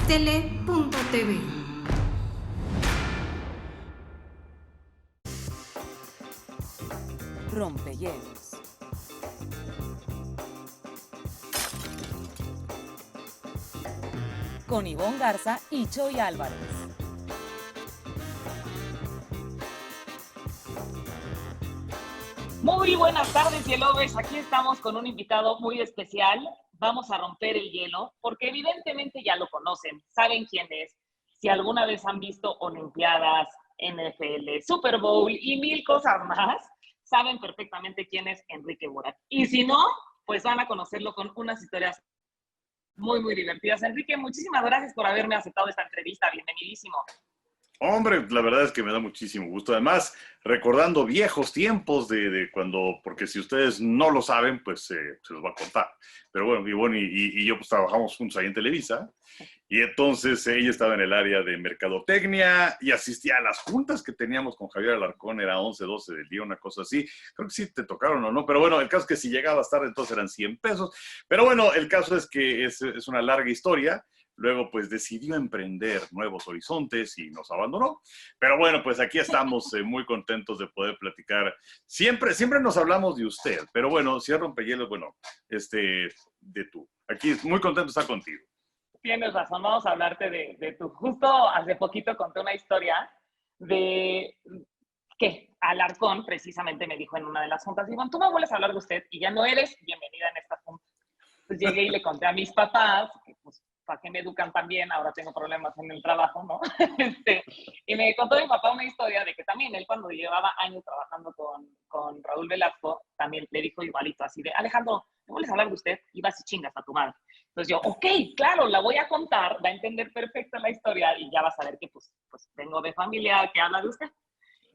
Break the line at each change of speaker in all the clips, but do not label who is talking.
Mixtele.tv.
Rompehielos. Con Ivonne Garza y Choy Álvarez.
Muy buenas tardes, Hielovers. Aquí estamos con un invitado muy especial. Vamos a romper el hielo, porque evidentemente ya lo conocen, saben quién es. Si alguna vez han visto Olimpiadas, NFL, Super Bowl y mil cosas más, saben perfectamente quién es Enrique Burak. Y si no, pues van a conocerlo con unas historias muy divertidas. Enrique, muchísimas gracias por haberme aceptado esta entrevista. Bienvenidísimo.
Hombre, la verdad es que me da muchísimo gusto. Además, recordando viejos tiempos de cuando, porque si ustedes no lo saben, pues se los va a contar. Pero bueno, y yo pues trabajamos juntos ahí en Televisa. Y entonces ella estaba en el área de mercadotecnia y asistía a las juntas que teníamos con Javier Alarcón, era 11, 12 del día, una cosa así. Creo que sí te tocaron o no, pero bueno, el caso es que si llegabas tarde, entonces eran 100 pesos. Pero bueno, el caso es que es una larga historia. Luego, pues, decidió emprender nuevos horizontes y nos abandonó. Pero bueno, pues aquí estamos muy contentos de poder platicar. Siempre nos hablamos de usted, pero bueno, si es rompehielos, bueno, de tú. Aquí muy contento de estar contigo.
Tienes razón, vamos a hablarte de tu. Justo hace poquito conté una historia de que Alarcón precisamente me dijo en una de las juntas, Iván, tú me vuelves a hablar de usted y ya no eres bienvenida en esta junta. Pues llegué y le conté a mis papás, que pues para qué me educan tan bien, ahora tengo problemas en el trabajo, ¿no? Y me contó mi papá una historia de que también él cuando llevaba años trabajando con Raúl Velasco, también le dijo igualito, así de, Alejandro, ¿me vuelves a hablar de usted? Y vas y chingas a tu madre. Entonces yo, ok, claro, la voy a contar, va a entender perfecto la historia y ya vas a ver que pues vengo de familia que habla de usted.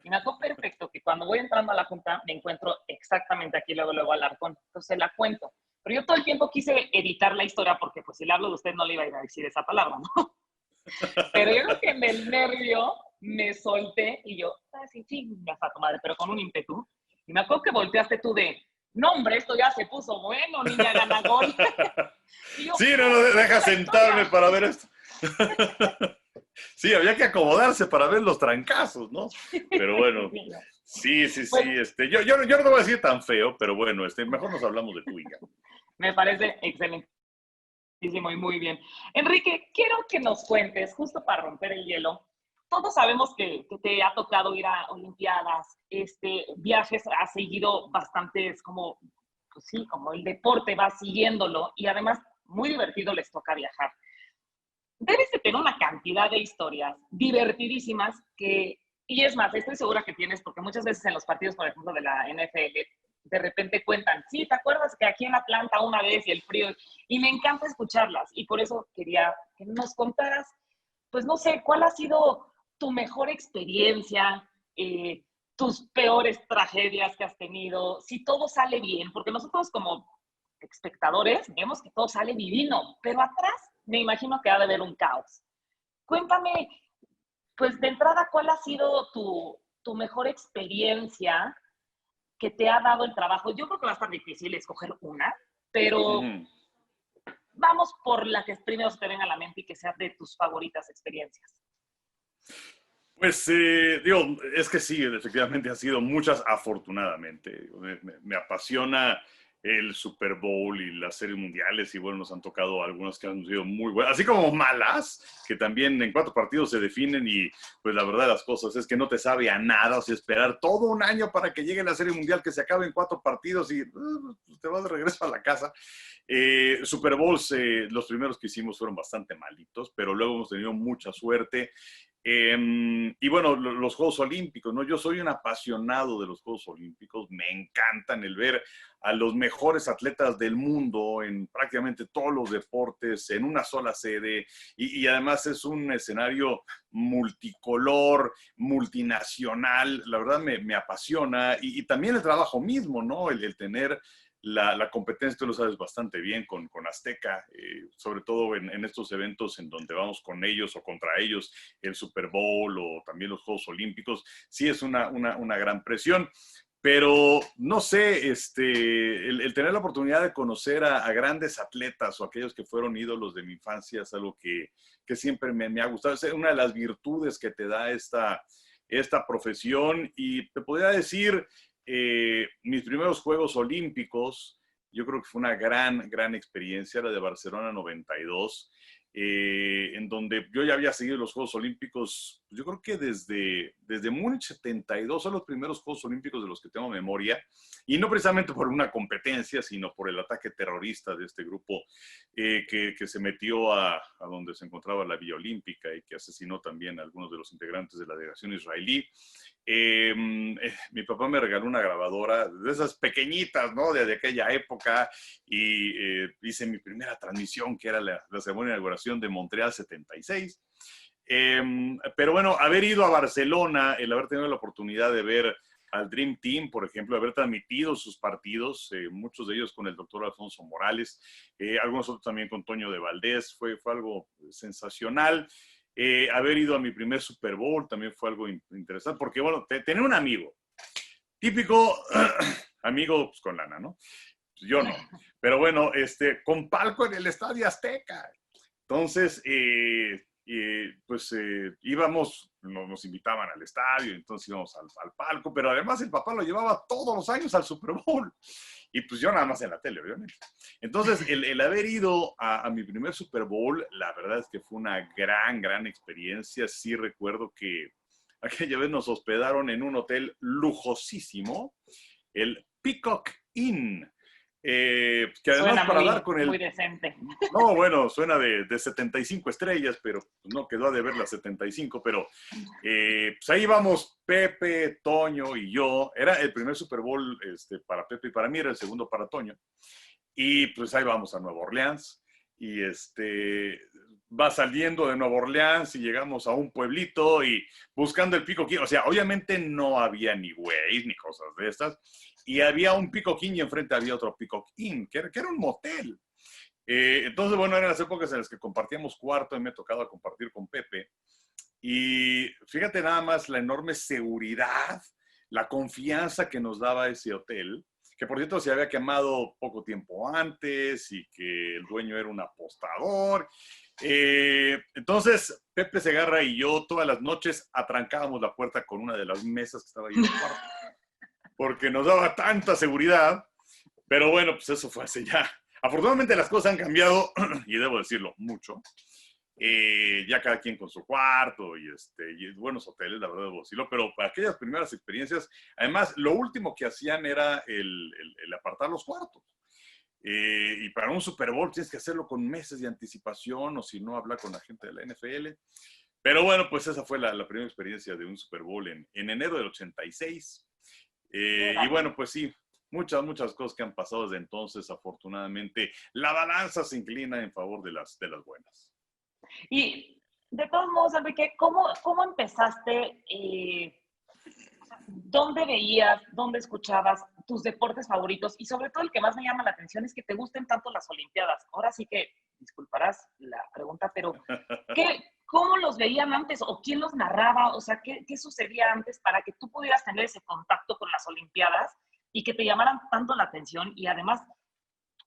Y me acuerdo perfecto que cuando voy entrando a la junta me encuentro exactamente aquí, luego Alarcón. Entonces la cuento. Pero yo todo el tiempo quise editar la historia porque pues si le hablo de usted no le iba a ir a decir esa palabra, ¿no? Pero yo creo que en el nervio me solté y yo, así, chingas a tu madre, pero con un ímpetu. Y me acuerdo que volteaste tú de, no hombre, esto ya se puso bueno, niña gana gol. Yo,
Sí, no, deja sentarme para ver esto. Sí, había que acomodarse para ver los trancazos, ¿no? Pero bueno, sí.
pues,
Yo no te voy a decir tan feo, pero bueno, mejor nos hablamos de tu hija.
me parece excelente. Y muy bien. Enrique, quiero que nos cuentes, justo para romper el hielo, todos sabemos que te ha tocado ir a Olimpiadas, viajes, has seguido bastantes, como, pues sí, como el deporte, vas siguiéndolo, y además muy divertido les toca viajar. Debes de tener una cantidad de historias divertidísimas y es más, estoy segura que tienes, porque muchas veces en los partidos, por ejemplo, de la NFL, de repente cuentan, sí, ¿te acuerdas que aquí en Atlanta una vez y el frío? Y me encanta escucharlas y por eso quería que nos contaras, pues no sé, ¿cuál ha sido tu mejor experiencia, tus peores tragedias que has tenido? Si todo sale bien, porque nosotros como espectadores vemos que todo sale divino, pero atrás me imagino que ha de haber un caos. Cuéntame, pues de entrada, ¿cuál ha sido tu mejor experiencia que te ha dado el trabajo? Yo creo que va a estar difícil escoger una, pero vamos por la que primero se te venga a la mente y que sea de tus favoritas experiencias.
Pues, digo, es que sí, efectivamente han sido muchas, afortunadamente. Me apasiona el Super Bowl y las series mundiales y bueno, nos han tocado algunas que han sido muy buenas, así como malas, que también en 4 partidos se definen y pues la verdad de las cosas es que no te sabe a nada, o sea, esperar todo un año para que llegue la serie mundial que se acabe en 4 partidos y te vas de regreso a la casa. Super Bowls, los primeros que hicimos fueron bastante malitos, pero luego hemos tenido mucha suerte. Y bueno, los Juegos Olímpicos, ¿no? Yo soy un apasionado de los Juegos Olímpicos, me encantan el ver a los mejores atletas del mundo en prácticamente todos los deportes, en una sola sede, y además es un escenario multicolor, multinacional, la verdad me apasiona, y también el trabajo mismo, ¿no? El tener la competencia, tú lo sabes bastante bien, con Azteca, sobre todo en estos eventos en donde vamos con ellos o contra ellos, el Super Bowl o también los Juegos Olímpicos, sí es una gran presión. Pero no sé, el tener la oportunidad de conocer a grandes atletas o aquellos que fueron ídolos de mi infancia es algo que siempre me ha gustado. Es una de las virtudes que te da esta profesión. Y te podría decir, mis primeros Juegos Olímpicos, yo creo que fue una gran experiencia, la de Barcelona 92, en donde yo ya había seguido los Juegos Olímpicos, yo creo que desde Múnich 72 son los primeros Juegos Olímpicos de los que tengo memoria, y no precisamente por una competencia, sino por el ataque terrorista de este grupo que se metió a donde se encontraba la Villa Olímpica y que asesinó también a algunos de los integrantes de la delegación israelí. Mi papá me regaló una grabadora de esas pequeñitas, ¿no? De aquella época, y hice mi primera transmisión, que era la ceremonia de inauguración de Montreal 76. Pero bueno, haber ido a Barcelona, el haber tenido la oportunidad de ver al Dream Team, por ejemplo, haber transmitido sus partidos, muchos de ellos con el doctor Alfonso Morales, algunos otros también con Toño de Valdés, fue algo sensacional. Haber ido a mi primer Super Bowl también fue algo interesante, porque bueno, tener un amigo, típico amigo pues, con lana, ¿no? Pues yo no, pero bueno, con palco en el Estadio Azteca. Entonces, pues íbamos, nos invitaban al estadio, entonces íbamos al palco, pero además el papá lo llevaba todos los años al Super Bowl. Y pues yo nada más en la tele, obviamente. Entonces, el haber ido a mi primer Super Bowl, la verdad es que fue una gran experiencia. Sí recuerdo que aquella vez nos hospedaron en un hotel lujosísimo, el Peacock Inn. Que además
Suena
para
muy,
dar con el...
muy decente.
No, bueno, suena de 75 estrellas, pero no quedó a deber las 75, pero pues ahí vamos Pepe, Toño y yo. Era el primer Super Bowl para Pepe y para mí, era el segundo para Toño. Y pues ahí vamos a Nueva Orleans y va saliendo de Nueva Orleans y llegamos a un pueblito y buscando el Peacock Inn. O sea, obviamente no había ni Waze ni cosas de estas. Y había un Peacock Inn y enfrente había otro Peacock Inn, que era un motel. Entonces, bueno, eran las épocas en las que compartíamos cuarto y me ha tocado compartir con Pepe. Y fíjate nada más la enorme seguridad, la confianza que nos daba ese hotel, que por cierto se había quemado poco tiempo antes y que el dueño era un apostador. Entonces, Pepe Segarra y yo todas las noches atrancábamos la puerta con una de las mesas que estaba ahí en el cuarto, porque nos daba tanta seguridad. Pero bueno, pues eso fue hace ya. Afortunadamente las cosas han cambiado, y debo decirlo, mucho. Ya cada quien con su cuarto y buenos hoteles, la verdad debo decirlo, pero para aquellas primeras experiencias, además, lo último que hacían era el apartar los cuartos. Y para un Super Bowl tienes que hacerlo con meses de anticipación, o si no, hablar con la gente de la NFL. Pero bueno, pues esa fue la primera experiencia de un Super Bowl en enero del 86. Y bueno, pues sí, muchas cosas que han pasado desde entonces. Afortunadamente, la balanza se inclina en favor de las buenas.
Y de todos modos, Enrique, ¿cómo empezaste? ¿Dónde veías, dónde escuchabas tus deportes favoritos? Y sobre todo el que más me llama la atención es que te gusten tanto las Olimpiadas. Ahora sí que, disculparás la pregunta, pero ¿cómo los veían antes? ¿O quién los narraba? O sea, ¿qué sucedía antes para que tú pudieras tener ese contacto con las Olimpiadas y que te llamaran tanto la atención? Y además,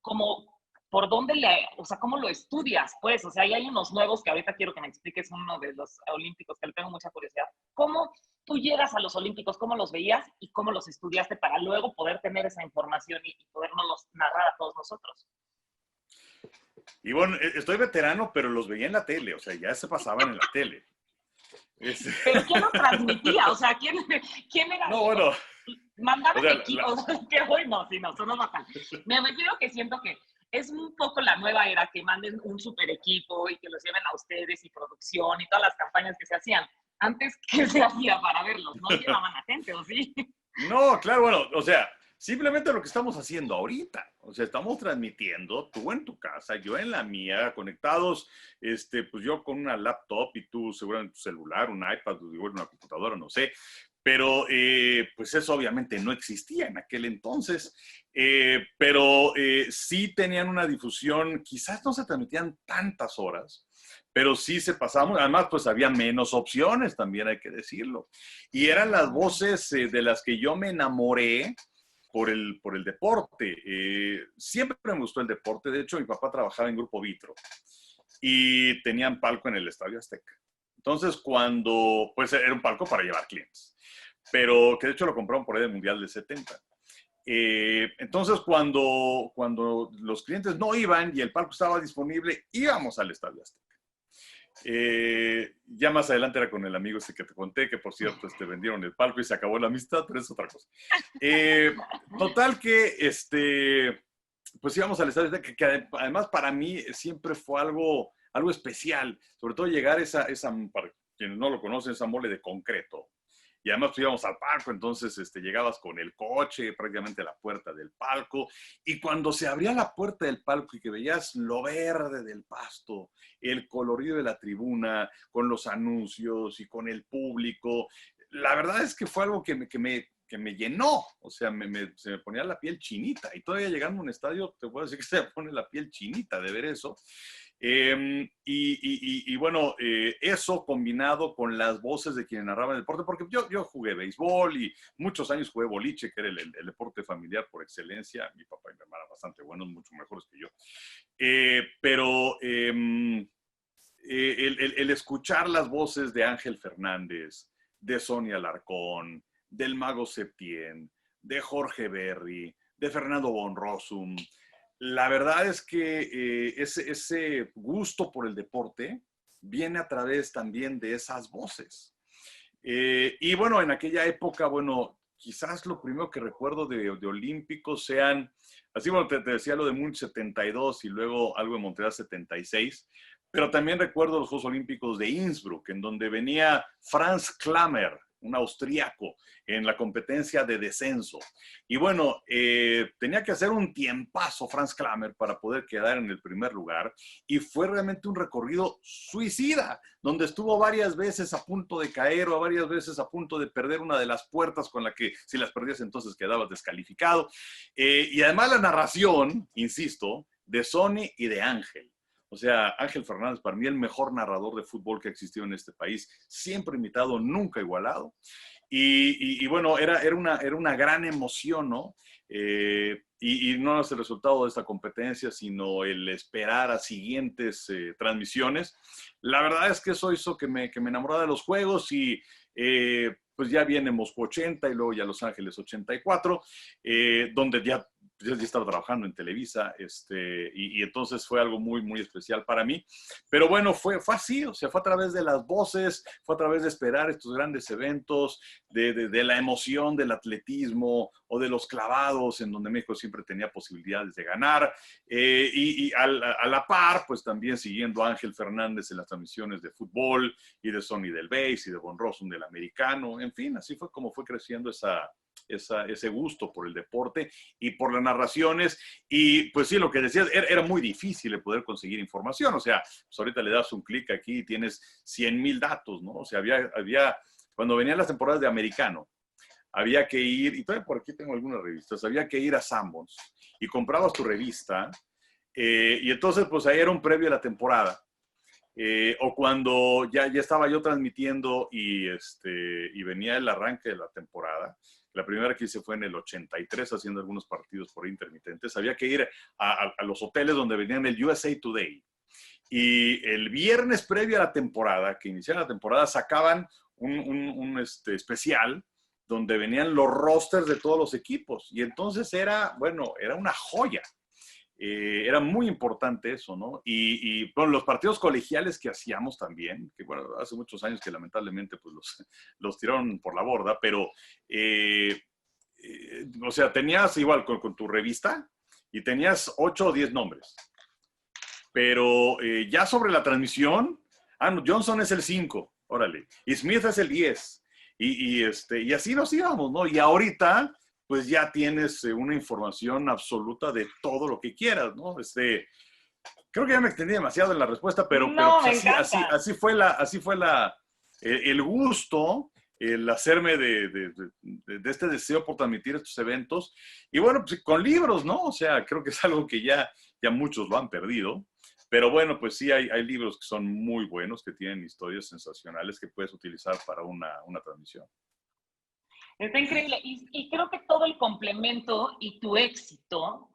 como por dónde o sea, cómo lo estudias, pues, o sea, hay unos nuevos que ahorita quiero que me expliques, uno de los olímpicos que le tengo mucha curiosidad. ¿Cómo tú llegas a los olímpicos, cómo los veías y cómo los estudiaste para luego poder tener esa información y podernos narrar a todos nosotros?
Y bueno, estoy veterano, pero los veía en la tele, o sea, ya se pasaban en la tele.
¿Pero quién los transmitía? O sea, ¿quién era?
No, bueno.
Mandaban equipos, que hoy no, si no, son fatal. Me refiero que siento que es un poco la nueva era, que manden un super equipo y que los lleven a ustedes y producción y todas las campañas que se hacían. Antes, ¿qué se hacía para verlos? ¿No llevaban a gente o sí?
No, claro, bueno, o sea, simplemente lo que estamos haciendo ahorita. O sea, estamos transmitiendo, tú en tu casa, yo en la mía, conectados, pues yo con una laptop y tú seguramente tu celular, un iPad, igual una computadora, no sé. Pero pues eso obviamente no existía en aquel entonces, pero sí tenían una difusión, quizás no se transmitían tantas horas, pero sí se pasaba, además pues había menos opciones también, hay que decirlo. Y eran las voces de las que yo me enamoré por el deporte. Siempre me gustó el deporte, de hecho mi papá trabajaba en Grupo Vitro y tenían palco en el Estadio Azteca. Entonces pues era un palco para llevar clientes, pero que de hecho lo compraron por ahí del Mundial del 70. Entonces, cuando los clientes no iban y el palco estaba disponible, íbamos al Estadio Azteca. Ya más adelante era con el amigo ese que te conté, que por cierto vendieron el palco y se acabó la amistad, pero es otra cosa. Total que, pues íbamos al Estadio Azteca, que además para mí siempre fue algo especial, sobre todo llegar para quienes no lo conocen, esa mole de concreto. Y además pues, íbamos al palco, entonces llegabas con el coche prácticamente a la puerta del palco. Y cuando se abría la puerta del palco y que veías lo verde del pasto, el colorido de la tribuna, con los anuncios y con el público, la verdad es que fue algo que me llenó. O sea, se me ponía la piel chinita. Y todavía llegando a un estadio, te puedo decir que se me pone la piel chinita de ver eso. Bueno, eso combinado con las voces de quienes narraban el deporte, porque yo jugué béisbol y muchos años jugué boliche, que era el deporte familiar por excelencia. Mi papá y mi hermana bastante buenos, mucho mejores que yo. Pero el escuchar las voces de Ángel Fernández, de Sonia Alarcón, del Mago Septién, de Jorge Berry, de Fernando von Rossum, la verdad es que ese gusto por el deporte viene a través también de esas voces. Y bueno, en aquella época, bueno, quizás lo primero que recuerdo de Olímpicos sean, así bueno, te decía lo de Múnich 72 y luego algo de Montreal 76, pero también recuerdo los Juegos Olímpicos de Innsbruck, en donde venía Franz Klammer, un austríaco, en la competencia de descenso. Y bueno, tenía que hacer un tiempazo Franz Klammer para poder quedar en el primer lugar. Y fue realmente un recorrido suicida, donde estuvo varias veces a punto de caer o varias veces a punto de perder una de las puertas con la que si las perdías entonces quedabas descalificado. Y además la narración, insisto, de Sony y de Ángel. O sea, Ángel Fernández, para mí el mejor narrador de fútbol que ha existido en este país, siempre imitado, nunca igualado. Y bueno, era una gran emoción, ¿no? Y no es el resultado de esta competencia, sino el esperar a siguientes transmisiones. La verdad es que eso hizo que me enamorara de los juegos y pues ya viene Moscú 80 y luego ya Los Ángeles 84, donde ya estaba trabajando en Televisa, y entonces fue algo muy, muy especial para mí. Pero bueno, fue así, o sea, fue a través de las voces, fue a través de esperar estos grandes eventos, de la emoción del atletismo o de los clavados, en donde México siempre tenía posibilidades de ganar, y a la par, pues también siguiendo a Ángel Fernández en las transmisiones de fútbol, y de Sony del Béis, y de Von Rossum del americano, en fin, así fue como fue creciendo ese gusto por el deporte y por las narraciones. Y pues sí, lo que decías, era muy difícil de poder conseguir información. O sea, pues ahorita le das un clic aquí y tienes 100,000 datos, ¿no? O sea, había cuando venían las temporadas de americano, había que ir, y todavía por aquí tengo algunas revistas, había que ir a Sanborns y comprabas tu revista, y entonces pues ahí era un previo a la temporada. O cuando ya estaba yo transmitiendo y venía el arranque de la temporada. La primera que hice fue en el 83, haciendo algunos partidos por intermitentes. Había que ir a los hoteles donde venían el USA Today. Y el viernes previo a la temporada, que iniciara la temporada, sacaban un especial donde venían los rosters de todos los equipos. Y entonces era una joya. Era muy importante eso, ¿no? Y bueno, los partidos colegiales que hacíamos también, que bueno, hace muchos años que lamentablemente pues los tiraron por la borda, pero, o sea, tenías igual con tu revista y tenías 8 o 10 nombres, pero ya sobre la transmisión, no, Johnson es el 5, órale, y Smith es el 10, y así nos íbamos, ¿no? Y ahorita pues ya tienes una información absoluta de todo lo que quieras, ¿no? Creo que ya me extendí demasiado en la respuesta, pero pues así fue el gusto, el hacerme de este deseo por transmitir estos eventos. Y bueno, pues con libros, ¿no? O sea, creo que es algo que ya muchos lo han perdido, Pero bueno, pues sí, hay libros que son muy buenos, que tienen historias sensacionales que puedes utilizar para una transmisión.
Está increíble. Y creo que todo el complemento y tu éxito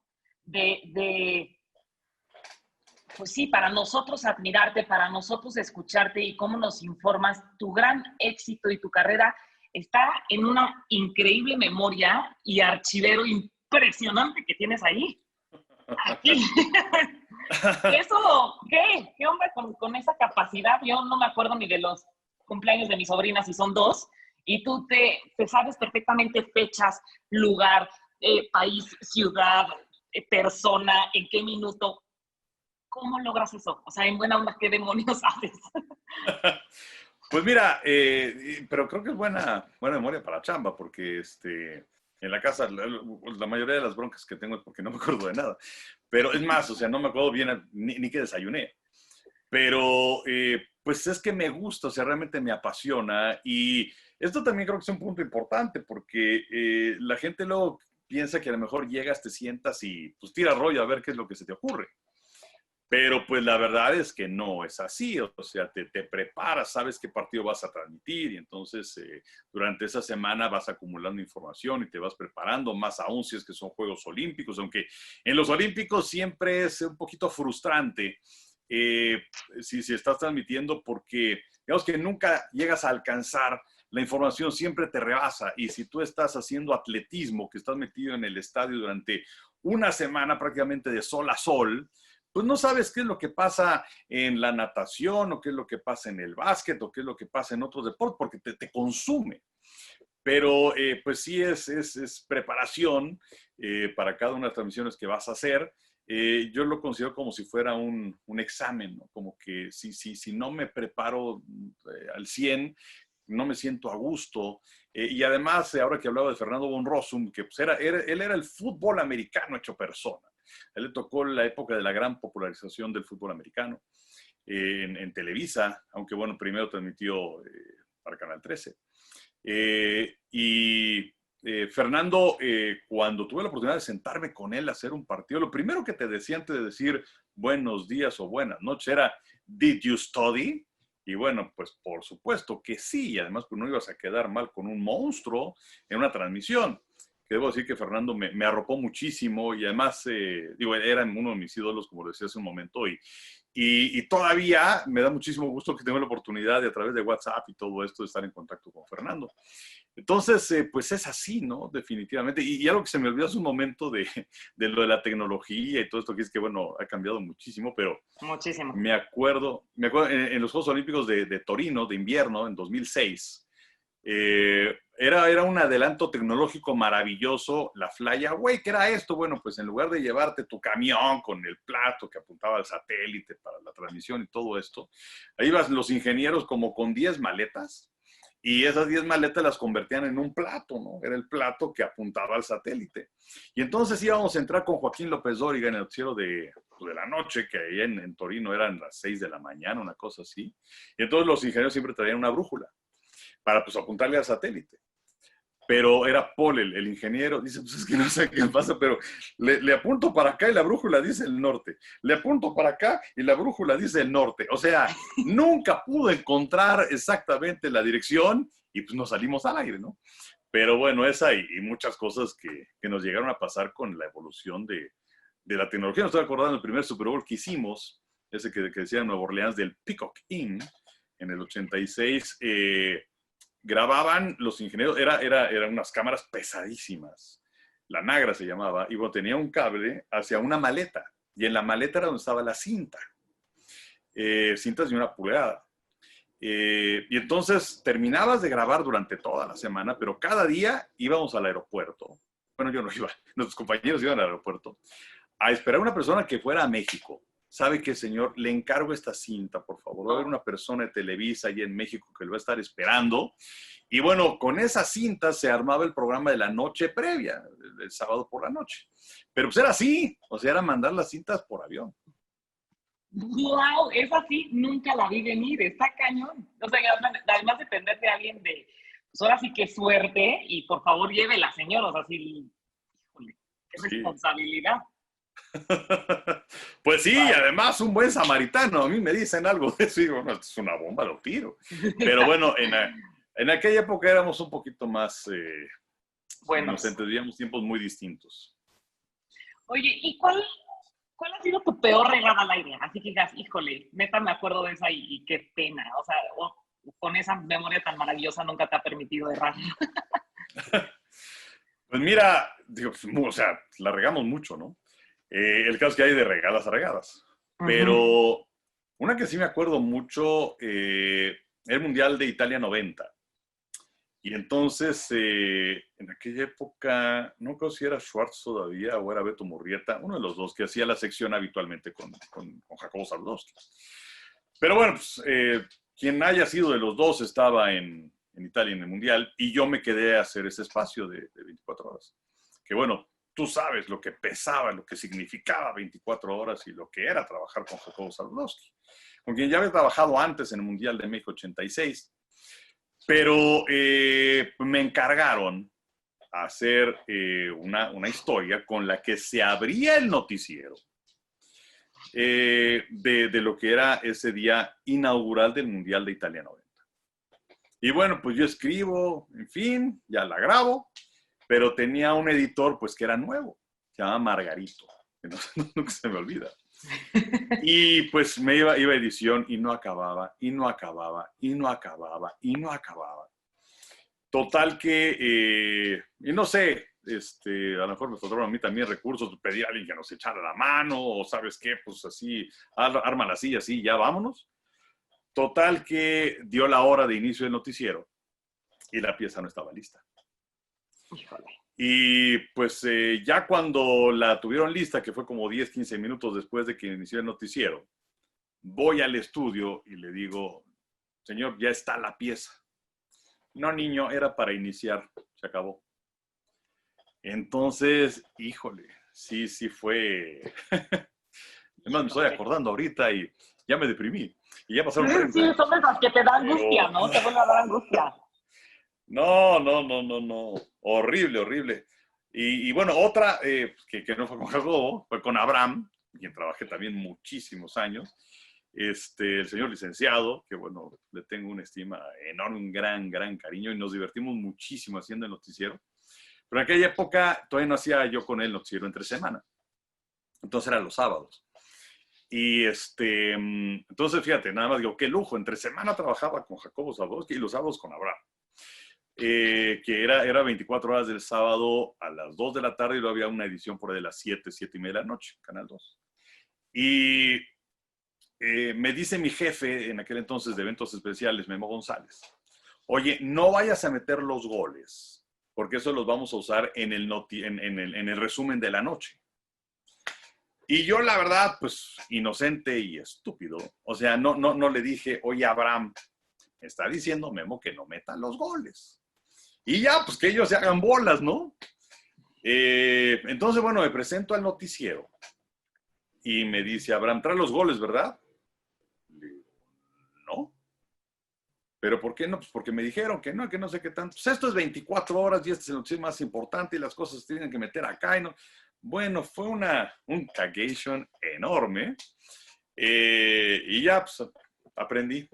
pues sí, para nosotros admirarte, para nosotros escucharte y cómo nos informas, tu gran éxito y tu carrera está en una increíble memoria y archivero impresionante que tienes ahí. Aquí. ¿Eso qué? ¿Qué onda con esa capacidad? Yo no me acuerdo ni de los cumpleaños de mis sobrinas, si son 2, y tú te sabes perfectamente fechas, lugar, país, ciudad, persona, en qué minuto. ¿Cómo logras eso? O sea, en buena onda, ¿qué demonios haces?
Pues mira, pero creo que es buena memoria para chamba, porque en la casa la mayoría de las broncas que tengo es porque no me acuerdo de nada. Pero es más, o sea, no me acuerdo bien ni qué desayuné. Pero pues es que me gusta, o sea, realmente me apasiona. Y esto también creo que es un punto importante, porque la gente luego piensa que a lo mejor llegas, te sientas y pues tira rollo a ver qué es lo que se te ocurre. Pero pues la verdad es que no es así, o sea, te preparas, sabes qué partido vas a transmitir y entonces durante esa semana vas acumulando información y te vas preparando, más aún si es que son Juegos Olímpicos, aunque en los Olímpicos siempre es un poquito frustrante si estás transmitiendo porque digamos que nunca llegas a alcanzar la información, siempre te rebasa y si tú estás haciendo atletismo, que estás metido en el estadio durante una semana prácticamente de sol a sol, pues no sabes qué es lo que pasa en la natación o qué es lo que pasa en el básquet o qué es lo que pasa en otros deportes, porque te consume. Pero pues sí es preparación para cada una de las transmisiones que vas a hacer. Yo lo considero como si fuera un examen, ¿no? Como que si no me preparo al 100, no me siento a gusto. Y además, ahora que hablaba de Fernando von Rossum, que pues él era el fútbol americano hecho persona. A él le tocó la época de la gran popularización del fútbol americano en Televisa, aunque bueno, primero transmitió para Canal 13. Fernando, cuando tuve la oportunidad de sentarme con él a hacer un partido, lo primero que te decía antes de decir buenos días o buenas noches era, ¿Did you study? Y bueno, pues por supuesto que sí, y además pues no ibas a quedar mal con un monstruo en una transmisión. Que debo decir que Fernando me arropó muchísimo y además, digo, era uno de mis ídolos, como decía hace un momento, y todavía me da muchísimo gusto que tengo la oportunidad de a través de WhatsApp y todo esto de estar en contacto con Fernando. Entonces, pues es así, ¿no? Definitivamente. Y algo que se me olvidó hace un momento de lo de la tecnología y todo esto que es que, bueno, ha cambiado muchísimo, pero
muchísimo.
Me acuerdo en los Juegos Olímpicos de Torino, de invierno, en 2006, era un adelanto tecnológico maravilloso, la Flyaway, ¿qué era esto? Bueno, pues en lugar de llevarte tu camión con el plato que apuntaba al satélite para la transmisión y todo esto, ahí iban los ingenieros como con 10 maletas y esas 10 maletas las convertían en un plato, ¿no? Era el plato que apuntaba al satélite. Y entonces íbamos a entrar con Joaquín López Dóriga en el noticiero de la noche, que ahí en Torino eran las 6 de la mañana, una cosa así. Y entonces los ingenieros siempre traían una brújula para pues apuntarle al satélite. Pero era Paul, el ingeniero, dice, pues es que no sé qué pasa, pero le apunto para acá y la brújula dice el norte. Le apunto para acá y la brújula dice el norte. O sea, nunca pude encontrar exactamente la dirección y pues nos salimos al aire, ¿no? Pero bueno, esa y muchas cosas que nos llegaron a pasar con la evolución de la tecnología. Me estoy acordando del primer Super Bowl que hicimos, ese que decía en Nueva Orleans, del Peacock Inn, en el 86, grababan los ingenieros, eran unas cámaras pesadísimas, la Nagra se llamaba, y bueno, tenía un cable hacia una maleta, y en la maleta era donde estaba la cinta, cintas de 1 pulgada. Y entonces terminabas de grabar durante toda la semana, pero cada día íbamos al aeropuerto. Bueno, yo no iba, nuestros compañeros iban al aeropuerto a esperar a una persona que fuera a México. ¿Sabe qué, señor? Le encargo esta cinta, por favor. Va a haber una persona de Televisa allí en México que lo va a estar esperando. Y bueno, con esa cinta se armaba el programa de la noche previa, el sábado por la noche. Pero pues era así, o sea, era mandar las cintas por avión.
¡Wow! Esa sí, nunca la vi venir, está cañón. O sea, además depender de alguien pues ahora sí que suerte y por favor llévela, señor. O sea, sí, híjole, qué responsabilidad.
Pues sí, además un buen samaritano. A mí me dicen algo de eso y digo, no, esto es una bomba, lo tiro. Pero bueno, en aquella época éramos un poquito más
Buenos.
inocentes, vivíamos tiempos muy distintos.
Oye, ¿y cuál ha sido tu peor regada al aire? Así que digas, híjole, neta me acuerdo de esa y qué pena. O sea, con esa memoria tan maravillosa nunca te ha permitido errar.
Pues mira, digo, o sea, la regamos mucho, ¿no? El caso es que hay de regadas a regadas. Pero una que sí me acuerdo mucho, el Mundial de Italia 90. Y entonces, en aquella época, no creo si era Schwartz todavía o era Beto Murrieta, uno de los dos que hacía la sección habitualmente con Jacobo Zabludowski. Pero bueno, pues, quien haya sido de los dos estaba en Italia en el Mundial y yo me quedé a hacer ese espacio de 24 horas. Que bueno, tú sabes lo que pesaba, lo que significaba 24 horas y lo que era trabajar con Jacobo Zabludowski, con quien ya había trabajado antes en el Mundial de México 86. Pero me encargaron hacer una historia con la que se abría el noticiero de lo que era ese día inaugural del Mundial de Italia 90. Y bueno, pues yo escribo, en fin, ya la grabo, pero tenía un editor pues que era nuevo, se llama Margarito, que nunca se me olvida. Y pues me iba a edición y no acababa, y no acababa, y no acababa, y no acababa. Total que, y no sé, a lo mejor me faltaron a mí también recursos, pedir a alguien que nos echara la mano, o sabes qué, pues así, arma la silla, así, ya vámonos. Total que dio la hora de inicio del noticiero y la pieza no estaba lista.
Híjole.
Y pues ya cuando la tuvieron lista, que fue como 10, 15 minutos después de que inició el noticiero, voy al estudio y le digo, señor, ya está la pieza. No, niño, era para iniciar, se acabó. Entonces, híjole, sí fue. Además, me estoy acordando ahorita y ya me deprimí. Y ya pasaron 30
Sí,
años.
son esas que te da angustia, ¿no? Te vuelve a dar angustia.
No. Horrible, horrible. Y bueno, otra que no fue con Jacobo, fue con Abraham, quien trabajé también muchísimos años. El señor licenciado, que bueno, le tengo una estima enorme, un gran cariño y nos divertimos muchísimo haciendo el noticiero. Pero en aquella época todavía no hacía yo con él noticiero entre semana. Entonces eran los sábados. Y entonces fíjate, nada más digo, qué lujo. Entre semana trabajaba con Jacobo Zabludowski y los sábados con Abraham. Que era 24 horas del sábado a las 2 de la tarde y luego había una edición por ahí de las 7 y media de la noche, Canal 2. Y me dice mi jefe en aquel entonces de eventos especiales, Memo González, oye, no vayas a meter los goles, porque eso los vamos a usar en el resumen de la noche. Y yo, la verdad, pues, inocente y estúpido, o sea, no le dije, oye, Abraham, me está diciendo Memo que no metan los goles. Y ya, pues, que ellos se hagan bolas, ¿no? Entonces, bueno, me presento al noticiero y me dice, Abraham, trae los goles, ¿verdad? Le digo, no. ¿Pero por qué no? Pues porque me dijeron que no sé qué tanto. Pues esto es 24 horas y este es el noticiero más importante y las cosas se tienen que meter acá y no. Bueno, fue un cagation enorme. Y ya, pues, aprendí.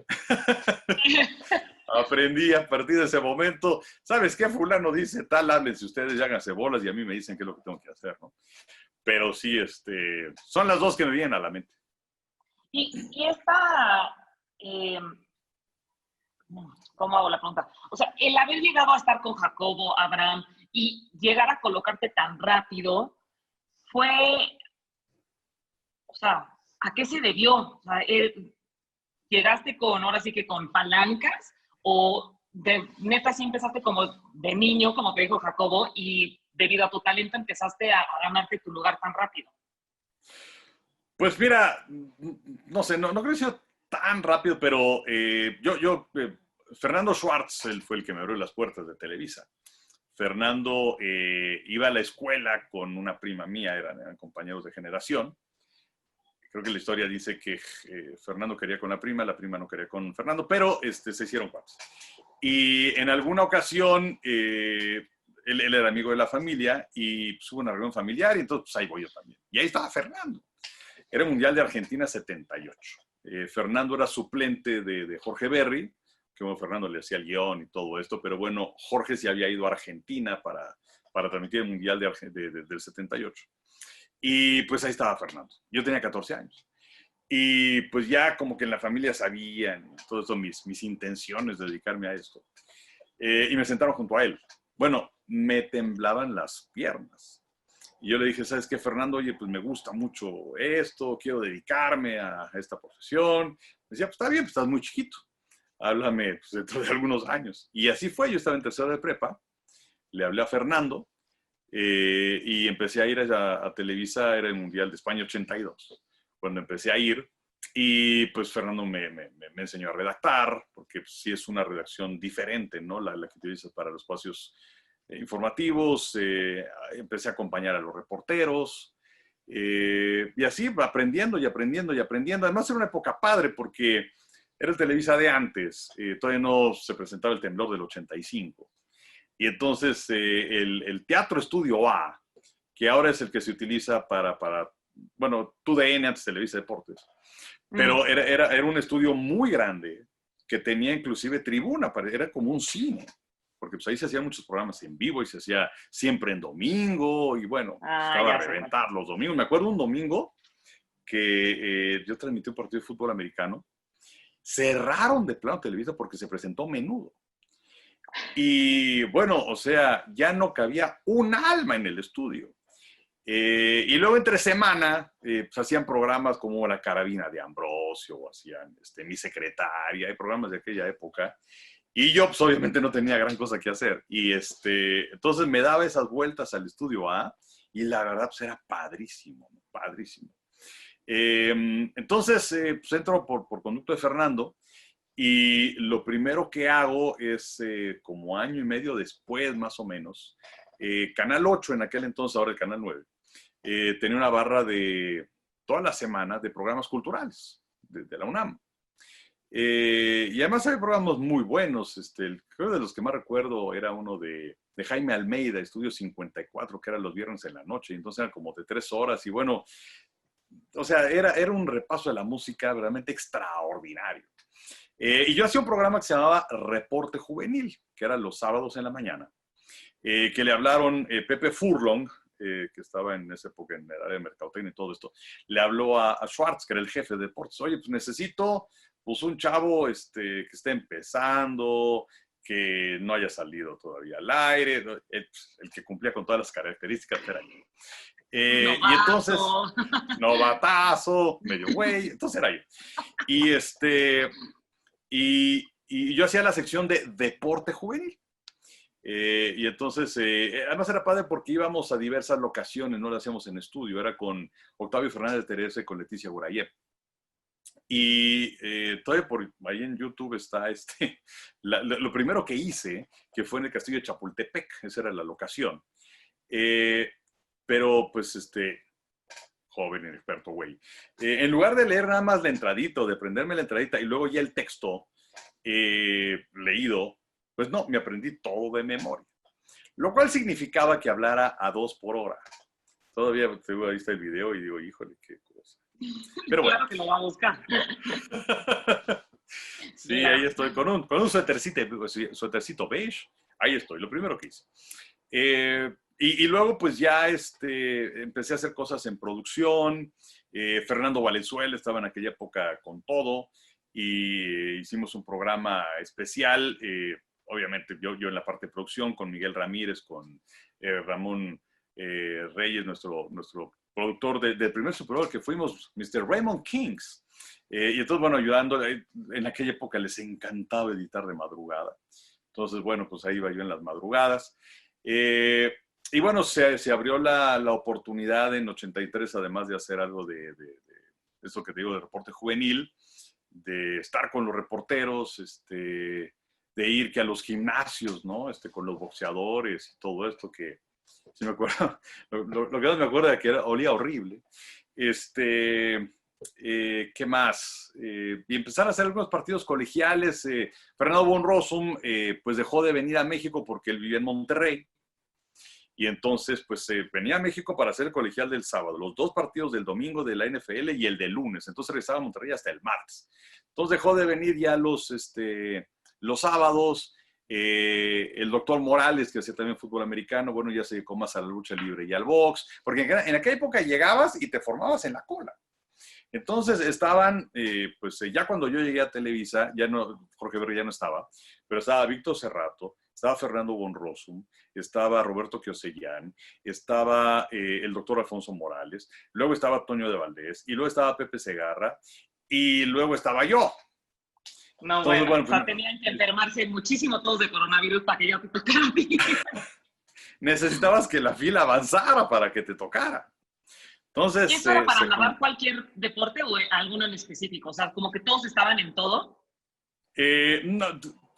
Aprendí a partir de ese momento. ¿Sabes qué? Fulano dice tal, háblense ustedes y háganse bolas y a mí me dicen qué es lo que tengo que hacer, ¿no? Pero sí, son las dos que me vienen a la mente.
Y esta, ¿cómo hago la pregunta? O sea, el haber llegado a estar con Jacobo, Abraham, y llegar a colocarte tan rápido, fue, o sea, ¿a qué se debió? O sea, ¿llegaste ahora sí que con palancas? ¿O neta sí empezaste como de niño, como te dijo Jacobo, y debido a tu talento empezaste a ganarte tu lugar tan rápido?
Pues mira, no sé, no creo que sea tan rápido, pero Fernando Schwartz, él fue el que me abrió las puertas de Televisa. Fernando iba a la escuela con una prima mía, eran compañeros de generación. Creo que la historia dice que Fernando quería con la prima no quería con Fernando, pero se hicieron cuates. Y en alguna ocasión, él era amigo de la familia y pues, hubo una reunión familiar y entonces pues, ahí voy yo también. Y ahí estaba Fernando. Era el Mundial de Argentina 78. Fernando era suplente de Jorge Berry, que bueno, Fernando le hacía el guión y todo esto, pero bueno, Jorge se había ido a Argentina para transmitir el Mundial del 78. Y pues ahí estaba Fernando. Yo tenía 14 años. Y pues ya como que en la familia sabían todo esto, mis intenciones de dedicarme a esto. Y me sentaron junto a él. Bueno, me temblaban las piernas. Y yo le dije, ¿sabes qué, Fernando? Oye, pues me gusta mucho esto, quiero dedicarme a esta profesión. Me decía, pues está bien, pues estás muy chiquito. Háblame pues, dentro de algunos años. Y así fue, yo estaba en tercero de prepa, le hablé a Fernando y empecé a ir a Televisa, era el Mundial de España 82. Cuando empecé a ir, y pues Fernando me enseñó a redactar, porque pues, sí es una redacción diferente, ¿no? La que utilizas para los espacios informativos, empecé a acompañar a los reporteros, y así aprendiendo y aprendiendo y aprendiendo. Además era una época padre porque era el Televisa de antes, todavía no se presentaba el temblor del 85. Y entonces el Teatro Estudio A, que ahora es el que se utiliza para bueno, TUDN, antes Televisa Deportes, pero era un estudio muy grande que tenía inclusive tribuna, era como un cine, porque pues ahí se hacían muchos programas en vivo y se hacía siempre en domingo y bueno, estaba a reventar los domingos. Me acuerdo un domingo que yo transmití un partido de fútbol americano, cerraron de plano Televisa porque se presentó Menudo. Y bueno, o sea, ya no cabía un alma en el estudio. Y luego entre semana pues hacían programas como La Carabina de Ambrosio, o hacían Mi Secretaria, hay programas de aquella época. Y yo pues obviamente no tenía gran cosa que hacer. Y entonces me daba esas vueltas al estudio A y la verdad pues era padrísimo, padrísimo. Entonces pues entro por conducto de Fernando. Y lo primero que hago es, como año y medio después, más o menos, Canal 8 en aquel entonces, ahora el Canal 9, tenía una barra de toda la semana de programas culturales de la UNAM. Y además hay programas muy buenos. Creo de los que más recuerdo era uno de Jaime Almeida, Estudio 54, que era los viernes en la noche. Entonces eran como de 3 horas. Y bueno, o sea, era un repaso de la música realmente extraordinario. Y yo hacía un programa que se llamaba Reporte Juvenil, que era los sábados en la mañana, que le hablaron Pepe Furlong, que estaba en esa época en el área de mercadotecnia y todo esto, le habló a Schwartz, que era el jefe de deportes. Oye, pues necesito pues, un chavo que esté empezando, que no haya salido todavía al aire, el que cumplía con todas las características era yo. Y entonces, novatazo, medio güey, entonces era yo. Y yo hacía la sección de deporte juvenil. Y entonces, además era padre porque íbamos a diversas locaciones, no lo hacíamos en estudio, era con Octavio Fernández Teresa y con Leticia Burayev. Y todavía por ahí en YouTube está lo primero que hice, que fue en el castillo de Chapultepec, esa era la locación. Pero pues joven, inexperto, güey. En lugar de leer nada más la entradita o de aprenderme la entradita y luego ya el texto leído, pues no, me aprendí todo de memoria. Lo cual significaba que hablara a 2 por hora. Todavía ahí está el video y digo, híjole, qué cosa. Pero bueno.
Claro que lo va a buscar.
Sí, mira. Ahí estoy con un suétercito beige. Ahí estoy, lo primero que hice. Y luego pues ya empecé a hacer cosas en producción. Fernando Valenzuela estaba en aquella época con todo y hicimos un programa especial, obviamente yo en la parte de producción con Miguel Ramírez, con Ramón Reyes, nuestro productor del primer Super Bowl que fuimos, Mr. Raymond Kings. Y entonces, bueno, ayudando, en aquella época les encantaba editar de madrugada. Entonces, bueno, pues ahí iba yo en las madrugadas. Y bueno, se abrió la oportunidad en 83, además de hacer algo de eso que te digo, de reporte juvenil, de estar con los reporteros, de ir que a los gimnasios, ¿no? Con los boxeadores y todo esto que, si me acuerdo, lo que más me acuerdo es que olía horrible. ¿Qué más? Y empezar a hacer algunos partidos colegiales. Fernando von Rossum, pues dejó de venir a México porque él vivía en Monterrey. y entonces pues venía a México para hacer el colegial del sábado, los 2 partidos del domingo de la NFL y el del lunes, entonces regresaba a Monterrey hasta el martes. Entonces dejó de venir ya los sábados. El doctor Morales, que hacía también fútbol americano, bueno, ya se dedicó más a la lucha libre y al box, porque en aquella época llegabas y te formabas en la cola. Entonces estaban, ya cuando yo llegué a Televisa, ya no, Jorge Berry ya no estaba, pero estaba Víctor Cerrato, estaba Fernando Bonrosum, estaba Roberto Kiosellán, estaba el doctor Alfonso Morales, luego estaba Toño de Valdés, y luego estaba Pepe Segarra, y luego estaba yo.
No,
Entonces,
bueno, o sea, tenían que enfermarse muchísimo todos de coronavirus para que ya te tocara a ti.
Necesitabas que la fila avanzara para que te tocara. Entonces,
¿Y eso era para narrar cualquier deporte o alguno en específico? O sea, como que todos estaban en todo.
No,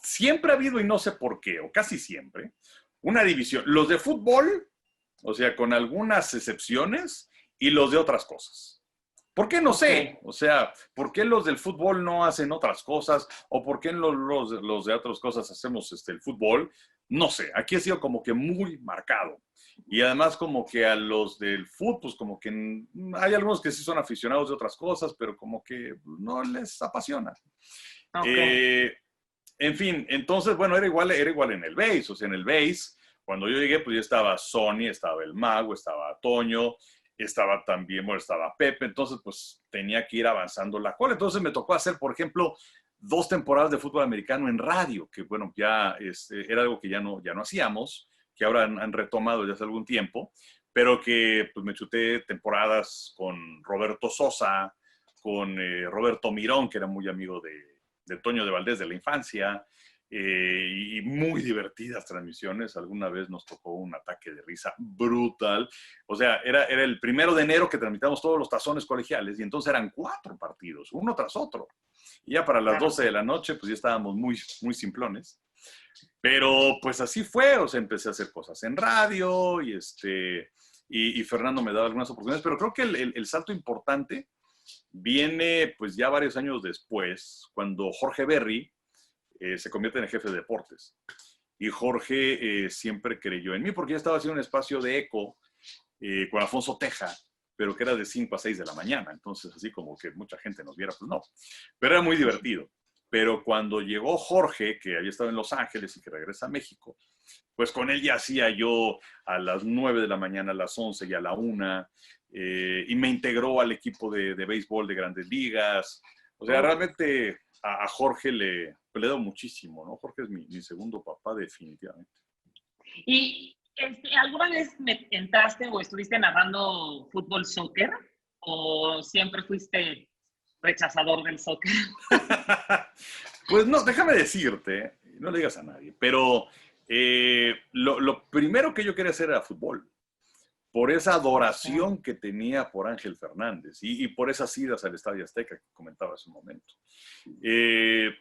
siempre ha habido, y no sé por qué, o casi siempre, una división. Los de fútbol, o sea, con algunas excepciones, y los de otras cosas. ¿Por qué? No sé. O sea, ¿por qué los del fútbol no hacen otras cosas? ¿O por qué los de otras cosas hacemos el fútbol? No sé. Aquí ha sido como que muy marcado. Y además como que a los del fútbol, pues como que hay algunos que sí son aficionados de otras cosas, pero como que no les apasiona. En fin, entonces, bueno, era igual en el base. O sea, en el base, cuando yo llegué, pues ya estaba Sony, estaba el Mago, estaba Toño, estaba también, bueno, estaba Pepe, entonces pues tenía que ir avanzando la cola. Entonces me tocó hacer, por ejemplo, 2 temporadas de fútbol americano en radio, que bueno, ya era algo que ya no hacíamos, que ahora han retomado ya hace algún tiempo, pero que pues me chuté temporadas con Roberto Sosa, con Roberto Mirón, que era muy amigo de Toño de Valdés de la infancia, y muy divertidas transmisiones. Alguna vez nos tocó un ataque de risa brutal. O sea, era el 1 de enero que transmitíamos todos los tazones colegiales y entonces eran 4 partidos, uno tras otro. Y ya para las 12 de la noche, pues ya estábamos muy, muy simplones. Pero pues así fue, o sea, empecé a hacer cosas en radio y Fernando me daba algunas oportunidades, pero creo que el salto importante viene pues ya varios años después, cuando Jorge Berry se convierte en el jefe de deportes. Y Jorge siempre creyó en mí, porque yo estaba haciendo un espacio de eco con Alfonso Teja, pero que era de 5 a 6 de la mañana. Entonces, así como que mucha gente nos viera, pues no. Pero era muy divertido. Pero cuando llegó Jorge, que había estado en Los Ángeles y que regresa a México, pues con él ya hacía yo a las 9 de la mañana, a las 11 y a la 1, y me integró al equipo de béisbol de Grandes Ligas. O sea, realmente a Jorge le doy muchísimo, ¿no? Jorge es mi segundo papá, definitivamente.
¿Y alguna vez entraste o estuviste narrando fútbol, soccer? ¿O siempre fuiste rechazador del soccer?
Pues no, déjame decirte, no le digas a nadie, pero lo primero que yo quería hacer era fútbol. Por esa adoración que tenía por Ángel Fernández y por esas idas al Estadio Azteca que comentaba hace un momento.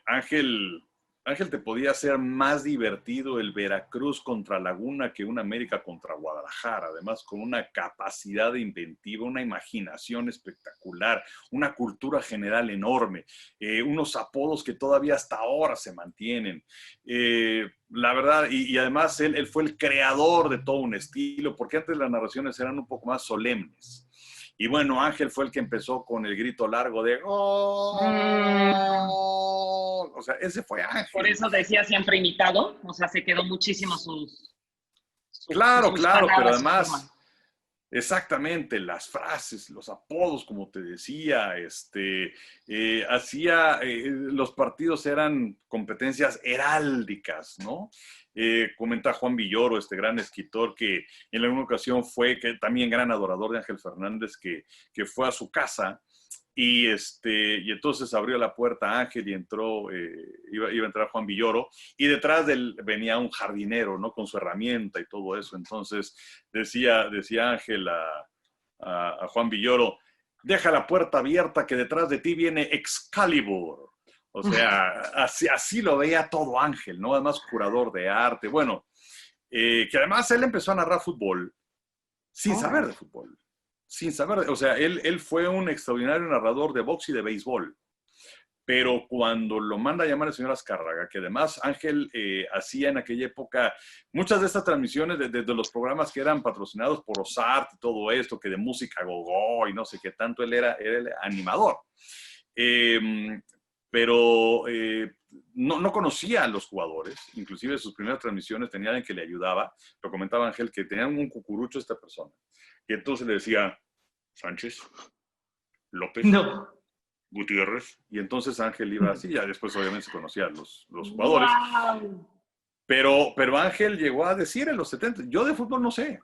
Ángel te podía hacer más divertido el Veracruz contra Laguna que un América contra Guadalajara, además con una capacidad inventiva, una imaginación espectacular, una cultura general enorme, unos apodos que todavía hasta ahora se mantienen. La verdad, y además él fue el creador de todo un estilo, porque antes las narraciones eran un poco más solemnes. Y bueno, Ángel fue el que empezó con el grito largo de ¡gol! O sea, ese fue Ángel.
Por eso decía siempre imitado, o sea, se quedó muchísimo
Claro,
sus
claro,
palabras,
pero además, exactamente, las frases, los apodos, como te decía, los partidos eran competencias heráldicas, ¿no? Comenta Juan Villoro, este gran escritor que en alguna ocasión fue que también gran adorador de Ángel Fernández, que fue a su casa y entonces abrió la puerta a Ángel y entró, iba a entrar Juan Villoro, y detrás de él venía un jardinero, ¿no? Con su herramienta y todo eso. Entonces decía Ángel a Juan Villoro, deja la puerta abierta que detrás de ti viene Excalibur. O sea, así lo veía todo Ángel, ¿no? Además, curador de arte. Bueno, que además él empezó a narrar fútbol sin saber de fútbol. Sin saber, o sea, él fue un extraordinario narrador de box y de béisbol. pero cuando lo manda a llamar el señor Azcárraga, que además Ángel hacía en aquella época muchas de estas transmisiones de los programas que eran patrocinados por Ozart y todo esto, que de música gogó y no sé qué tanto, él era el animador. Pero no conocía a los jugadores, inclusive sus primeras transmisiones tenía alguien que le ayudaba, lo comentaba Ángel, que tenía un cucurucho esta persona, y entonces le decía, Sánchez, López,
No.
Gutiérrez, y entonces Ángel iba así, ya después obviamente se conocían los jugadores,
Wow.
pero Ángel llegó a decir en los 70, yo de fútbol no sé,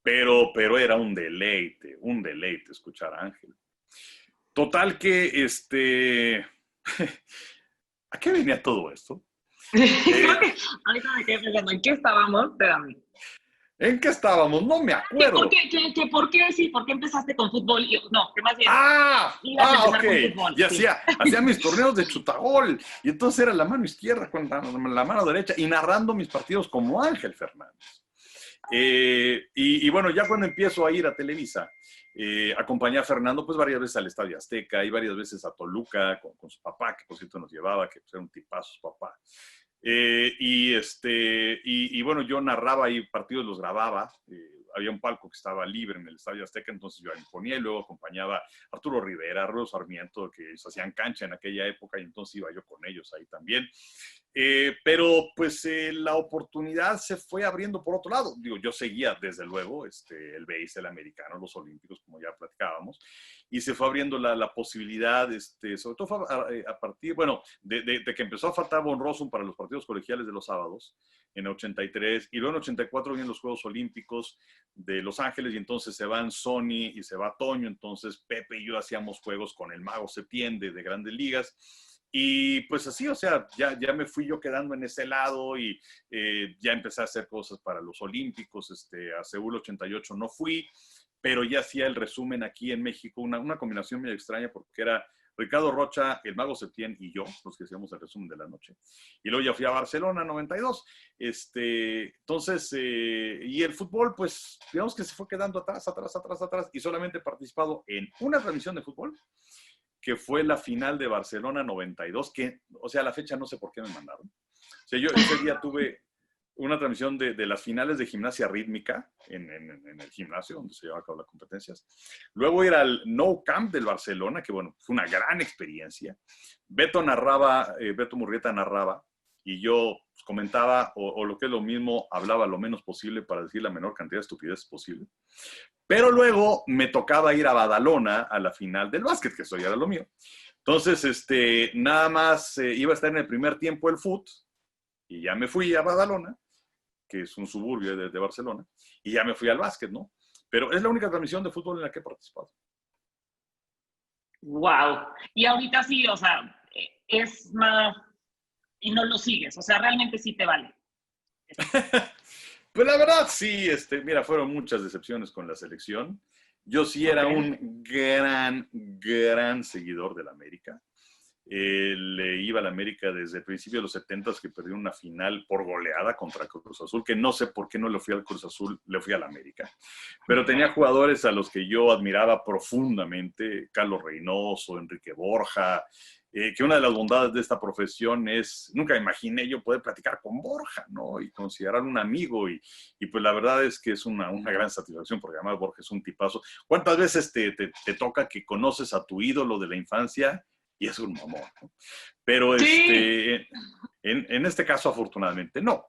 pero era un deleite escuchar a Ángel. Total que, ¿a qué venía todo esto?
Creo que ahorita me quedé pensando, ¿en qué estábamos? Espérame.
¿En qué estábamos? No me acuerdo.
¿Por qué sí? ¿Por qué empezaste con fútbol? No, que más bien ibas a
ok.
empezar con fútbol.
Y
Sí.
hacía mis torneos de chutagol. Y entonces era la mano izquierda con la mano derecha y narrando mis partidos como Ángel Fernández. Y bueno, ya cuando empiezo a ir a Televisa, acompañé a Fernando pues varias veces al Estadio Azteca y varias veces a Toluca con su papá, que por cierto nos llevaba, que pues, era un tipazo su papá. Y bueno, yo narraba ahí partidos, los grababa. Había un palco que estaba libre en el Estadio Azteca, entonces yo ahí ponía y luego acompañaba a Arturo Rivera, a Rulo Sarmiento, que se hacían cancha en aquella época y entonces iba yo con ellos ahí también. Pero pues la oportunidad se fue abriendo por otro lado. Digo, yo seguía desde luego el béisbol americano, los olímpicos, como ya platicábamos, y se fue abriendo la posibilidad, sobre todo a partir, bueno, de que empezó a faltar Von Rossum para los partidos colegiales de los sábados, en 83, y luego en 84 vienen los Juegos Olímpicos de Los Ángeles, y entonces se van Sony y se va Toño, entonces Pepe y yo hacíamos juegos con el Mago Setién de Grandes Ligas, y pues así, o sea, ya me fui yo quedando en ese lado y ya empecé a hacer cosas para los Olímpicos, a Seúl 88 no fui, pero ya hacía el resumen aquí en México, una combinación medio extraña porque era Ricardo Rocha, el Mago Setién y yo, los que hacíamos el resumen de la noche. Y luego ya fui a Barcelona 92. Entonces, y el fútbol, pues, digamos que se fue quedando atrás, y solamente he participado en una transmisión de fútbol, que fue la final de Barcelona 92, que, o sea, a la fecha no sé por qué me mandaron. O sea, yo ese día tuve una transmisión de las finales de gimnasia rítmica en el gimnasio donde se llevaba a cabo las competencias. Luego ir al Nou Camp del Barcelona, que bueno, fue una gran experiencia. Beto Murrieta narraba y yo pues, comentaba, o lo que es lo mismo, hablaba lo menos posible para decir la menor cantidad de estupideces posible. Pero luego me tocaba ir a Badalona a la final del básquet, que eso ya era lo mío. Entonces, nada más iba a estar en el primer tiempo el fut, y ya me fui a Badalona, que es un suburbio de Barcelona, y ya me fui al básquet, ¿no? Pero es la única transmisión de fútbol en la que he participado.
Wow. Y ahorita sí, o sea, es más... Y no lo sigues, o sea, realmente sí te vale.
Pues la verdad, sí, mira, fueron muchas decepciones con la selección. Yo sí era un gran seguidor del América. Le iba al América desde el principio de los 70s, que perdió una final por goleada contra Cruz Azul, que no sé por qué no le fui al Cruz Azul, le fui al América. Pero tenía jugadores a los que yo admiraba profundamente, Carlos Reynoso, Enrique Borja, que una de las bondades de esta profesión es, nunca imaginé yo poder platicar con Borja, ¿no? Y considerar un amigo, y pues la verdad es que es una gran satisfacción, porque además Borja es un tipazo. ¿Cuántas veces te toca que conoces a tu ídolo de la infancia y es un mamón, ¿no? Pero
Sí.
en este caso afortunadamente no.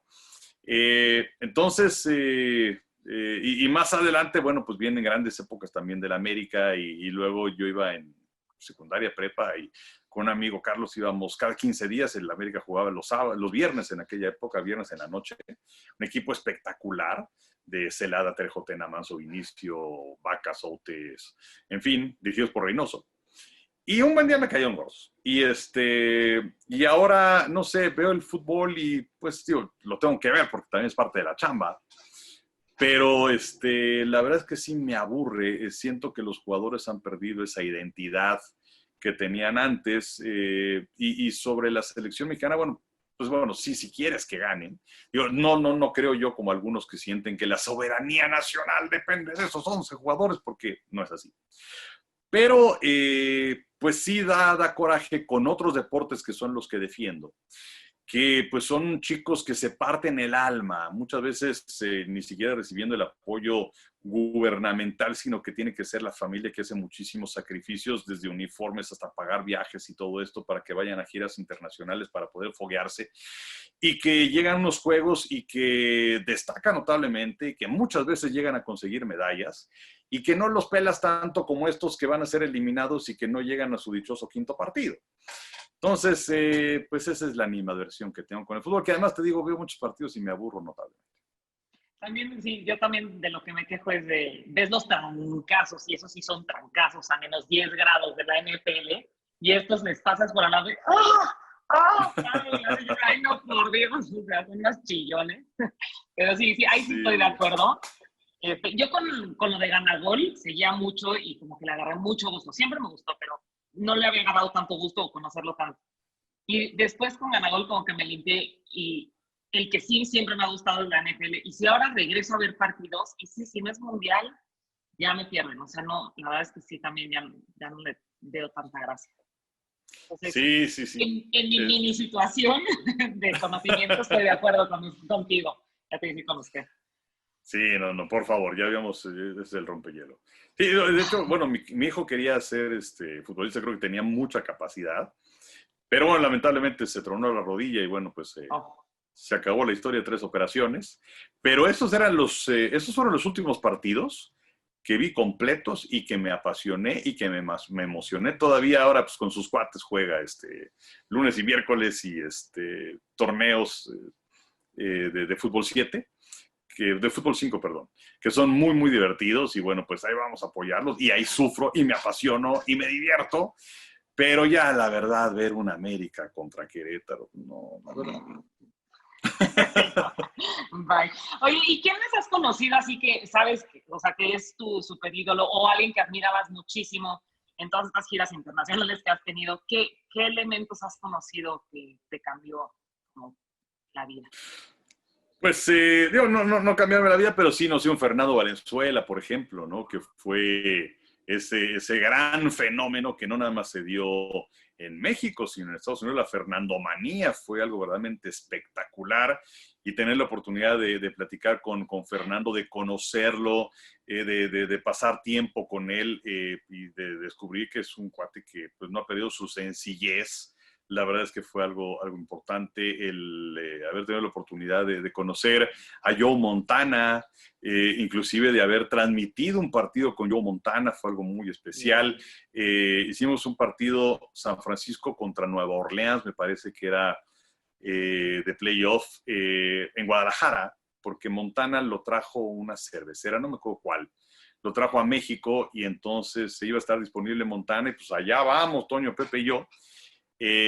Entonces, y más adelante, bueno, pues vienen grandes épocas también del América, y luego yo iba en secundaria prepa y con un amigo Carlos íbamos cada 15 días, el América jugaba los viernes en aquella época, viernes en la noche, un equipo espectacular de Celada, Trejo, Tena, Manso, Vinicio, Vaca, Soutes, en fin, dirigidos por Reynoso. Y un buen día me cayeron gordos. Y ahora, no sé, veo el fútbol y pues, tío, lo tengo que ver porque también es parte de la chamba. Pero la verdad es que sí me aburre. Siento que los jugadores han perdido esa identidad que tenían antes. Y sobre la selección mexicana, bueno, pues bueno, sí, si quieres que ganen. Digo, no creo yo como algunos que sienten que la soberanía nacional depende de esos 11 jugadores, porque no es así. Pero, pues sí da coraje con otros deportes que son los que defiendo, que pues son chicos que se parten el alma, muchas veces ni siquiera recibiendo el apoyo gubernamental, sino que tiene que ser la familia que hace muchísimos sacrificios, desde uniformes hasta pagar viajes y todo esto para que vayan a giras internacionales para poder foguearse, y que llegan a unos juegos y que destacan notablemente, y que muchas veces llegan a conseguir medallas, y que no los pelas tanto como estos que van a ser eliminados y que no llegan a su dichoso quinto partido. Entonces, pues esa es la animadversión que tengo con el fútbol, que además te digo, veo muchos partidos y me aburro notablemente.
También, sí, yo también de lo que me quejo es ves los trancazos, y esos sí son trancazos a menos 10 grados de la NFL, y estos les pasas por al lado y ¡ah! ¡Ah! ¡Ay, no, por Dios! O sea, son unos chillones. Pero sí, ahí sí estoy de acuerdo. Yo con lo de Ganagol seguía mucho y como que le agarré mucho gusto. Siempre me gustó, pero no le había agarrado tanto gusto conocerlo tanto. Y después con Ganagol como que me limpié, y el que sí siempre me ha gustado es la NFL. Y si ahora regreso a ver partidos, y sí, si no es mundial, ya me pierden. O sea, no, la verdad es que sí, también ya no le veo tanta gracia. Entonces,
sí.
En mi mini situación de conocimiento estoy de acuerdo contigo. Ya te dije con usted.
Sí, no, por favor, ya habíamos, es el rompehielo. Sí, de hecho, bueno, mi hijo quería ser futbolista, creo que tenía mucha capacidad, pero bueno, lamentablemente se tronó la rodilla y bueno, pues se acabó la historia de 3 operaciones. Pero esos fueron los últimos partidos que vi completos y que me apasioné y que me emocioné. Todavía ahora pues con sus cuates juega lunes y miércoles y torneos de fútbol 7. De fútbol 5, perdón, que son muy, muy divertidos y bueno, pues ahí vamos a apoyarlos y ahí sufro y me apasiono y me divierto, pero ya la verdad, ver una América contra Querétaro, no, la verdad.
Bye. Oye, ¿y quiénes has conocido así que sabes, o sea, que es tu super ídolo o alguien que admirabas muchísimo en todas estas giras internacionales que has tenido? ¿Qué elementos has conocido que te cambió como la vida?
Pues, digo, no cambiarme la vida, pero sí no sé, un Fernando Valenzuela, por ejemplo, ¿no? Que fue ese gran fenómeno que no nada más se dio en México, sino en Estados Unidos. La Fernandomanía fue algo verdaderamente espectacular, y tener la oportunidad de platicar con Fernando, de conocerlo, de pasar tiempo con él y de descubrir que es un cuate que pues, no ha perdido su sencillez. La verdad es que fue algo importante el haber tenido la oportunidad de conocer a Joe Montana, inclusive de haber transmitido un partido con Joe Montana, fue algo muy especial. Hicimos un partido San Francisco contra Nueva Orleans, me parece que era de playoff en Guadalajara, porque Montana lo trajo una cervecera, no me acuerdo cuál, lo trajo a México y entonces se iba a estar disponible Montana y pues allá vamos, Toño, Pepe y yo,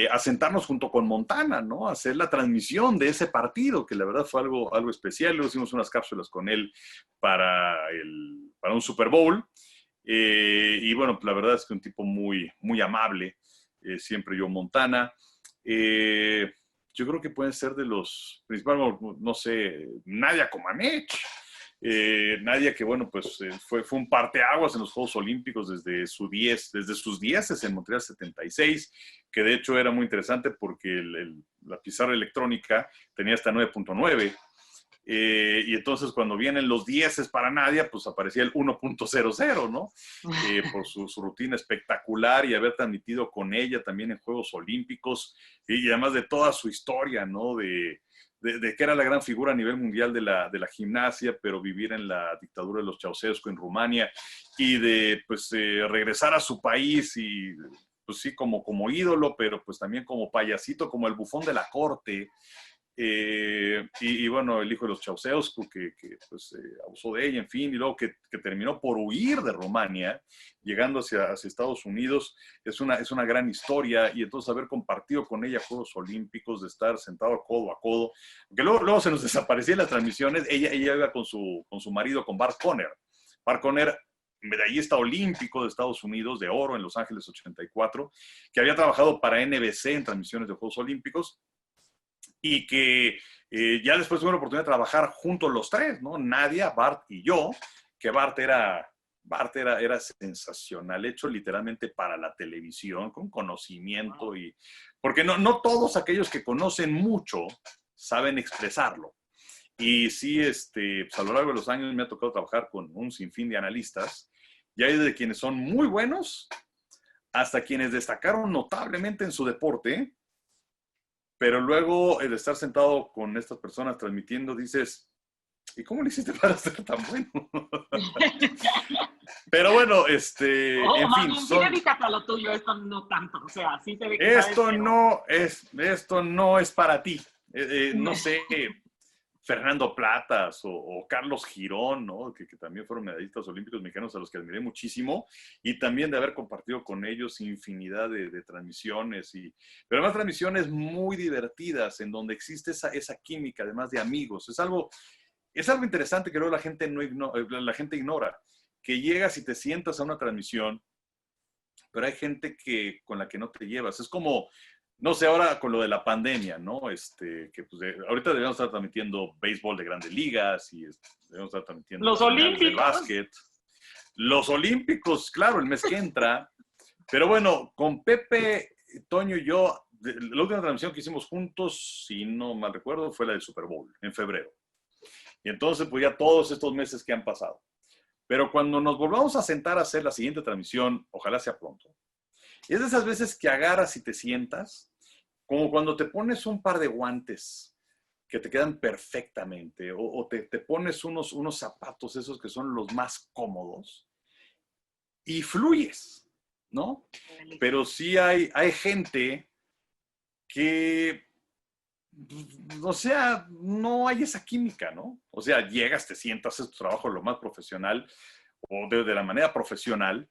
a sentarnos junto con Montana, ¿no? A hacer la transmisión de ese partido, que la verdad fue algo especial. Luego hicimos unas cápsulas con él para un Super Bowl. Y bueno, la verdad es que un tipo muy, muy amable, siempre yo Montana. Yo creo que pueden ser de los principales, no sé, Nadia Comaneci. Nadia, que bueno, pues fue un parteaguas en los Juegos Olímpicos desde sus 10 en Montreal 76, que de hecho era muy interesante porque la pizarra electrónica tenía hasta 9.9. Y entonces cuando vienen los 10 para Nadia, pues aparecía el 1.00, ¿no? Por su rutina espectacular y haber transmitido con ella también en Juegos Olímpicos y además de toda su historia, ¿no? De que era la gran figura a nivel mundial de la gimnasia, pero vivir en la dictadura de los Ceausescu en Rumania y de pues regresar a su país y pues sí como ídolo, pero pues también como payasito, como el bufón de la corte. Y bueno, el hijo de los Ceausescu que pues, abusó de ella, en fin, y luego que terminó por huir de Rumania, llegando hacia Estados Unidos, es una gran historia, y entonces haber compartido con ella Juegos Olímpicos, de estar sentado codo a codo, porque luego se nos desaparecían las transmisiones. Ella iba con su marido, con Bart Conner. Bart Conner, medallista olímpico de Estados Unidos, de oro en Los Ángeles 84, que había trabajado para NBC en transmisiones de Juegos Olímpicos, y que ya después tuve la oportunidad de trabajar juntos los tres, ¿no? Nadia, Bart y yo, que Bart era Bart era sensacional, hecho literalmente para la televisión, con conocimiento y... Porque no todos aquellos que conocen mucho saben expresarlo. Y sí, pues a lo largo de los años me ha tocado trabajar con un sinfín de analistas, y hay desde quienes son muy buenos hasta quienes destacaron notablemente en su deporte, pero luego el estar sentado con estas personas transmitiendo, dices, ¿y cómo le hiciste para ser tan bueno? Pero bueno,
O
en
más
fin,
bien, sí dedícate a lo tuyo, esto no tanto. O sea, sí se ve que sabes,
esto no es para ti. No sé, Fernando Platas o Carlos Girón, ¿no? Que también fueron medallistas olímpicos mexicanos a los que admiré muchísimo, y también de haber compartido con ellos infinidad de transmisiones, pero además transmisiones muy divertidas en donde existe esa química, además de amigos. Es algo interesante que luego la gente ignora, que llegas y te sientas a una transmisión, pero hay gente con la que no te llevas. Es como, no sé, ahora con lo de la pandemia, ¿no? Que pues ahorita debemos estar transmitiendo béisbol de grandes ligas y debemos estar transmitiendo
los
las finales del
olímpicos.
básquet. Los olímpicos, claro, el mes que entra. Pero bueno, con Pepe, Toño y yo, la última transmisión que hicimos juntos, si no mal recuerdo, fue la del Super Bowl, en febrero. Y entonces, pues ya todos estos meses que han pasado. Pero cuando nos volvamos a sentar a hacer la siguiente transmisión, ojalá sea pronto, es de esas veces que agarras y te sientas, como cuando te pones un par de guantes que te quedan perfectamente, o te pones unos zapatos, esos que son los más cómodos, y fluyes, ¿no? Pero sí hay gente que, o sea, no hay esa química, ¿no? O sea, llegas, te sientas, haces tu trabajo lo más profesional o de la manera profesional,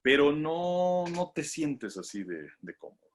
pero no te sientes así de cómodo.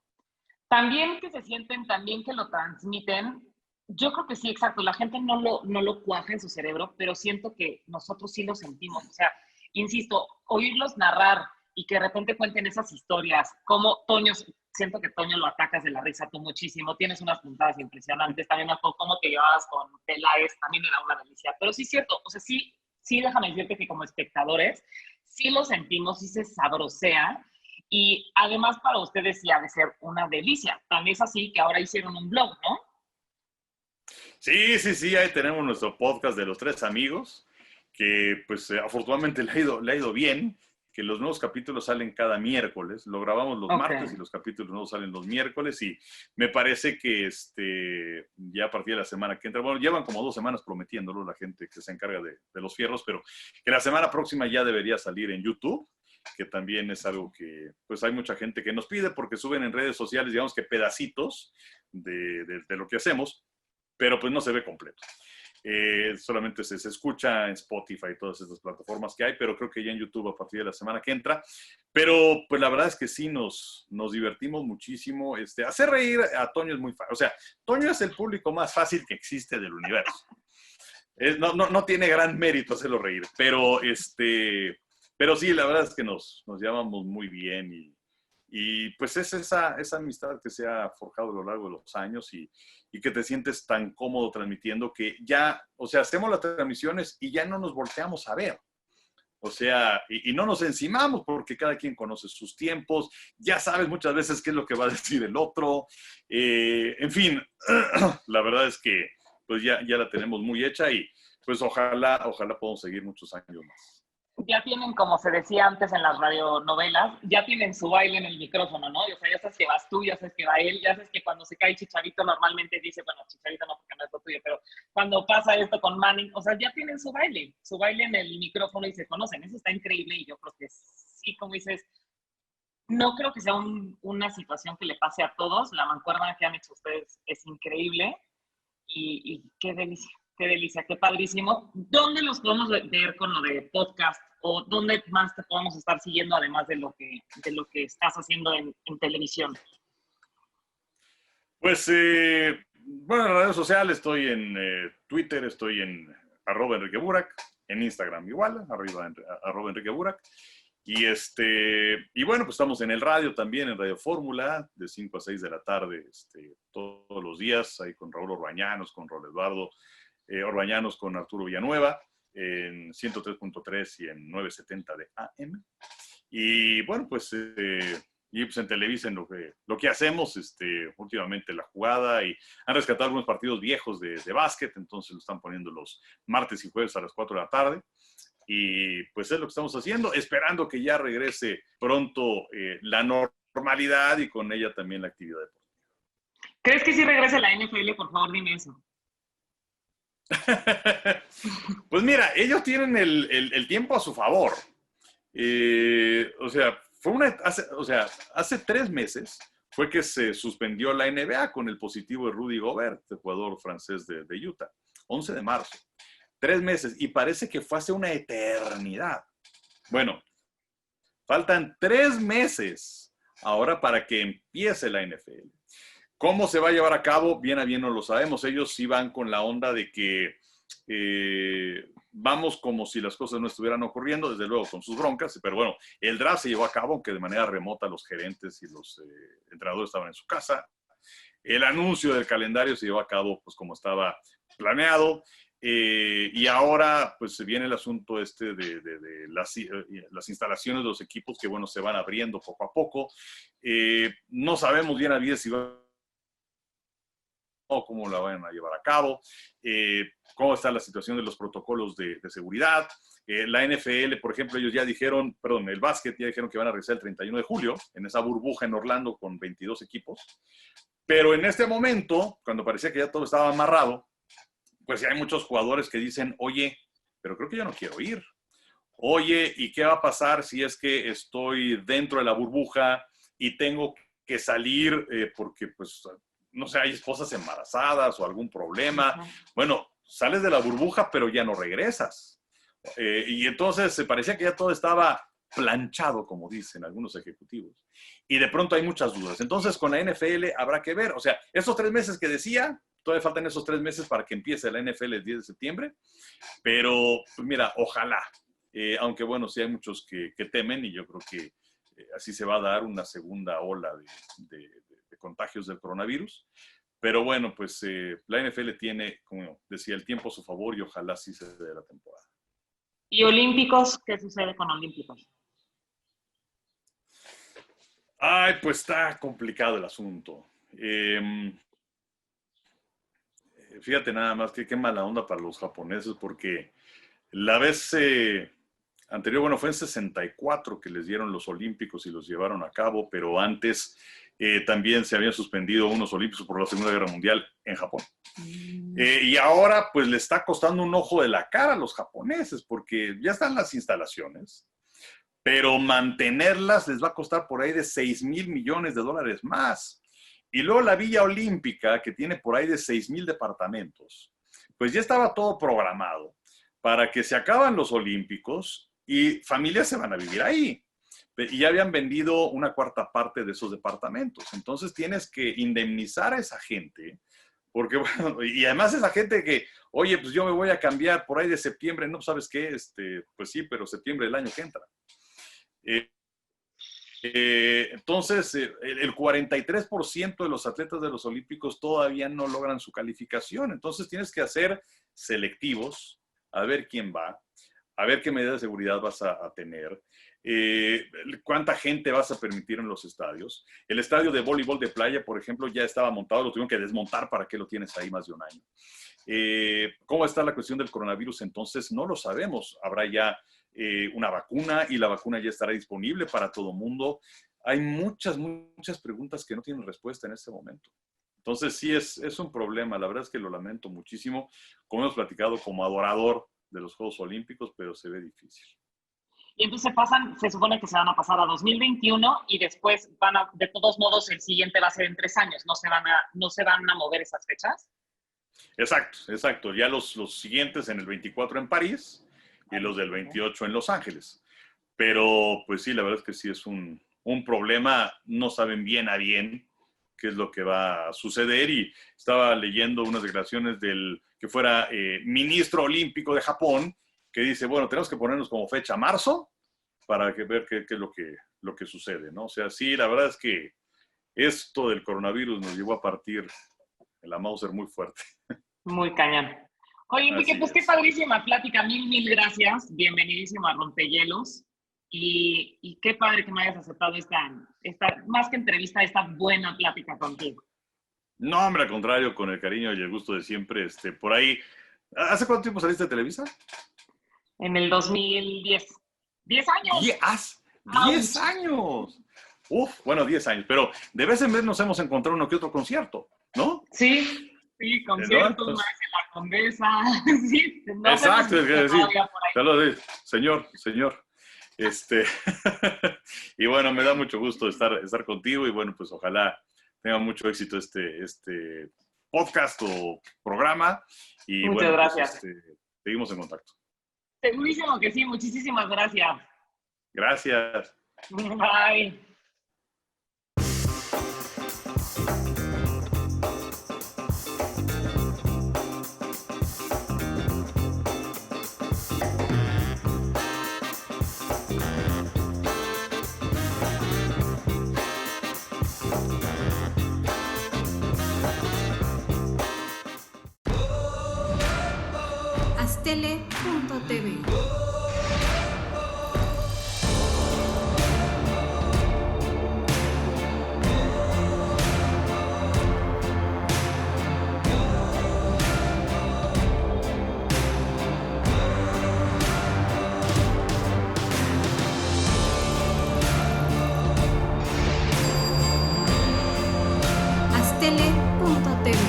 También que se sienten, también que lo transmiten. Yo creo que sí, exacto. La gente no lo cuaja en su cerebro, pero siento que nosotros sí lo sentimos. O sea, insisto, oírlos narrar y que de repente cuenten esas historias, como Toño, siento que Toño lo atacas de la risa tú muchísimo, tienes unas puntadas impresionantes, también me acuerdo cómo te llevabas con Peláez, también era una delicia. Pero sí es cierto, o sea, sí déjame decirte que como espectadores, sí lo sentimos, sí se sabrosea. Y además para ustedes sí ha de ser una delicia. Tan es así que ahora hicieron un blog, ¿no?
Sí, ahí tenemos nuestro podcast de los tres amigos, que pues afortunadamente le ha ido bien, que los nuevos capítulos salen cada miércoles, lo grabamos los martes y los capítulos nuevos salen los miércoles, y me parece que ya a partir de la semana que entra, bueno, llevan como 2 semanas prometiéndolo la gente que se encarga de los fierros, pero que la semana próxima ya debería salir en YouTube, que también es algo que pues hay mucha gente que nos pide porque suben en redes sociales, digamos que pedacitos de lo que hacemos, pero pues no se ve completo. Solamente se escucha en Spotify y todas estas plataformas que hay, pero creo que ya en YouTube a partir de la semana que entra. Pero pues la verdad es que sí nos divertimos muchísimo. Hacer reír a Toño es muy fácil. O sea, Toño es el público más fácil que existe del universo. No tiene gran mérito hacerlo reír, pero sí, la verdad es que nos llevamos muy bien, y pues es esa amistad que se ha forjado a lo largo de los años, y que te sientes tan cómodo transmitiendo que ya, o sea, hacemos las transmisiones y ya no nos volteamos a ver. O sea, y no nos encimamos porque cada quien conoce sus tiempos, ya sabes muchas veces qué es lo que va a decir el otro. En fin, la verdad es que pues ya la tenemos muy hecha, y pues ojalá podamos seguir muchos años más.
Ya tienen, como se decía antes en las radionovelas, ya tienen su baile en el micrófono, ¿no? O sea, ya sabes que vas tú, ya sabes que va él, ya sabes que cuando se cae Chicharito normalmente dice, bueno, Chicharito no porque no es lo tuyo, pero cuando pasa esto con Manning, o sea, ya tienen su baile en el micrófono y se conocen. Eso está increíble, y yo creo que sí, como dices, no creo que sea una situación que le pase a todos. La mancuerna que han hecho ustedes es increíble, y qué delicia, qué padrísimo. ¿Dónde los podemos ver con lo de podcast, o dónde más te podemos estar siguiendo además de lo que estás haciendo en televisión?
Pues, bueno, en las redes sociales estoy en Twitter, estoy en @EnriqueBurak, en Instagram igual, @EnriqueBurak. Y bueno, pues estamos en el radio también, en Radio Fórmula, de 5 a 6 de la tarde, todos los días, ahí con Raúl Orbañanos, con Raúl Eduardo Orbañanos, con Arturo Villanueva. en 103.3 y en 970 de AM. Y bueno, pues, y pues en Televisa en lo que hacemos, últimamente la jugada, y han rescatado algunos partidos viejos de básquet, entonces lo están poniendo los martes y jueves a las 4 de la tarde. Y pues es lo que estamos haciendo, esperando que ya regrese pronto la normalidad y con ella también la actividad deportiva.
¿Crees que sí regrese la NFL? Por favor, dime eso.
Pues mira, ellos tienen el tiempo a su favor. O sea, hace 3 meses fue que se suspendió la NBA con el positivo de Rudy Gobert, el jugador francés de Utah. 11 de marzo. 3 meses. Y parece que fue hace una eternidad. Bueno, faltan 3 meses ahora para que empiece la NFL. ¿Cómo se va a llevar a cabo? Bien a bien no lo sabemos. Ellos sí van con la onda de que vamos como si las cosas no estuvieran ocurriendo, desde luego con sus broncas, pero bueno, el draft se llevó a cabo, aunque de manera remota los gerentes y los entrenadores estaban en su casa. El anuncio del calendario se llevó a cabo pues como estaba planeado. Y ahora pues se viene el asunto de las instalaciones de los equipos que bueno se van abriendo poco a poco. No sabemos bien a bien si va o cómo la van a llevar a cabo, cómo está la situación de los protocolos de seguridad. La NFL, por ejemplo, ellos ya dijeron, perdón, el básquet ya dijeron que van a regresar el 31 de julio en esa burbuja en Orlando con 22 equipos. Pero en este momento, cuando parecía que ya todo estaba amarrado, pues ya hay muchos jugadores que dicen, oye, pero creo que yo no quiero ir. Oye, ¿y qué va a pasar si es que estoy dentro de la burbuja y tengo que salir porque, pues, no sé, hay esposas embarazadas o algún problema? Bueno, sales de la burbuja, pero ya no regresas. Y entonces se parecía que ya todo estaba planchado, como dicen algunos ejecutivos. Y de pronto hay muchas dudas. Entonces, con la NFL habrá que ver. O sea, esos 3 meses que decía, todavía faltan esos 3 meses para que empiece la NFL el 10 de septiembre. Pero, pues mira, ojalá. Aunque bueno, sí hay muchos que temen y yo creo que así se va a dar una segunda ola de contagios del coronavirus. Pero bueno, pues la NFL tiene, como decía, el tiempo a su favor y ojalá sí se dé la temporada.
¿Y Olímpicos? ¿Qué sucede con Olímpicos?
Ay, pues está complicado el asunto. Fíjate nada más que qué mala onda para los japoneses, porque la vez anterior, bueno, fue en 64 que les dieron los Olímpicos y los llevaron a cabo, pero antes también se habían suspendido unos Olímpicos por la Segunda Guerra Mundial en Japón. Y ahora pues le está costando un ojo de la cara a los japoneses, porque ya están las instalaciones, pero mantenerlas les va a costar por ahí de $6,000 millones más. Y luego la Villa Olímpica, que tiene por ahí de 6,000 departamentos, pues ya estaba todo programado para que se acaban los Olímpicos y familias se van a vivir ahí. Y ya habían vendido una cuarta parte de esos departamentos. Entonces tienes que indemnizar a esa gente, porque bueno, y además esa gente que, oye, pues yo me voy a cambiar por ahí de septiembre, no sabes qué, pues sí, pero septiembre del año que entra. Entonces, el 43% de los atletas de los Olímpicos todavía no logran su calificación. Entonces, tienes que hacer selectivos, a ver quién va, a ver qué medidas de seguridad vas a tener, cuánta gente vas a permitir en los estadios. El estadio de voleibol de playa, por ejemplo, ya estaba montado, lo tuvieron que desmontar para que lo tienes ahí más de un año. ¿Cómo está la cuestión del coronavirus? Entonces, no lo sabemos. Habrá ya una vacuna y la vacuna ya estará disponible para todo el mundo. Hay muchas preguntas que no tienen respuesta en este momento. Entonces sí es un problema, la verdad es que lo lamento muchísimo, como hemos platicado como adorador de los Juegos Olímpicos, pero se ve difícil.
Y entonces se supone que se van a pasar a 2021 y después de todos modos, el siguiente va a ser en 3 años, no se van a mover esas fechas.
Exacto. Ya los siguientes en el 24 en París y los del 28 en Los Ángeles. Pero pues sí, la verdad es que sí es un problema, no saben bien a bien qué es lo que va a suceder y estaba leyendo unas declaraciones del que fuera ministro olímpico de Japón que dice, bueno, tenemos que ponernos como fecha marzo para ver qué es lo que sucede, ¿no? O sea, sí, la verdad es que esto del coronavirus nos llevó a partir la Mauser muy fuerte.
Muy cañón. Oye, Enrique,
Así
pues
es.
qué padrísima plática. Mil gracias. Bienvenidísimo a Rompehielos. Y qué padre que me hayas aceptado más que entrevista, esta buena plática contigo.
No, hombre, al contrario, con el cariño y el gusto de siempre. Por ahí, ¿hace cuánto tiempo saliste de Televisa?
En el 2010. 10 años.
10 años. Uf, bueno, 10 años, pero de vez en vez nos hemos encontrado uno que otro concierto, ¿no?
Sí, conciertos,
Entonces,
más en la Condesa. Sí, no
exacto, es que sí,
todavía por ahí.
te lo digo, señor. Y bueno, me da mucho gusto estar contigo y bueno, pues ojalá tenga mucho éxito este podcast o programa. Y
Muchas
bueno,
gracias.
pues, seguimos en contacto.
Segurísimo que sí, muchísimas gracias.
Gracias.
Bye.
Aztele.tv. Aztele.tv.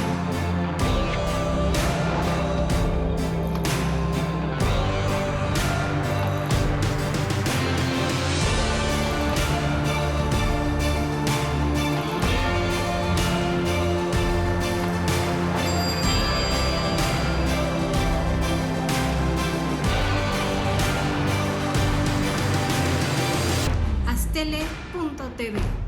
Aztele.tv.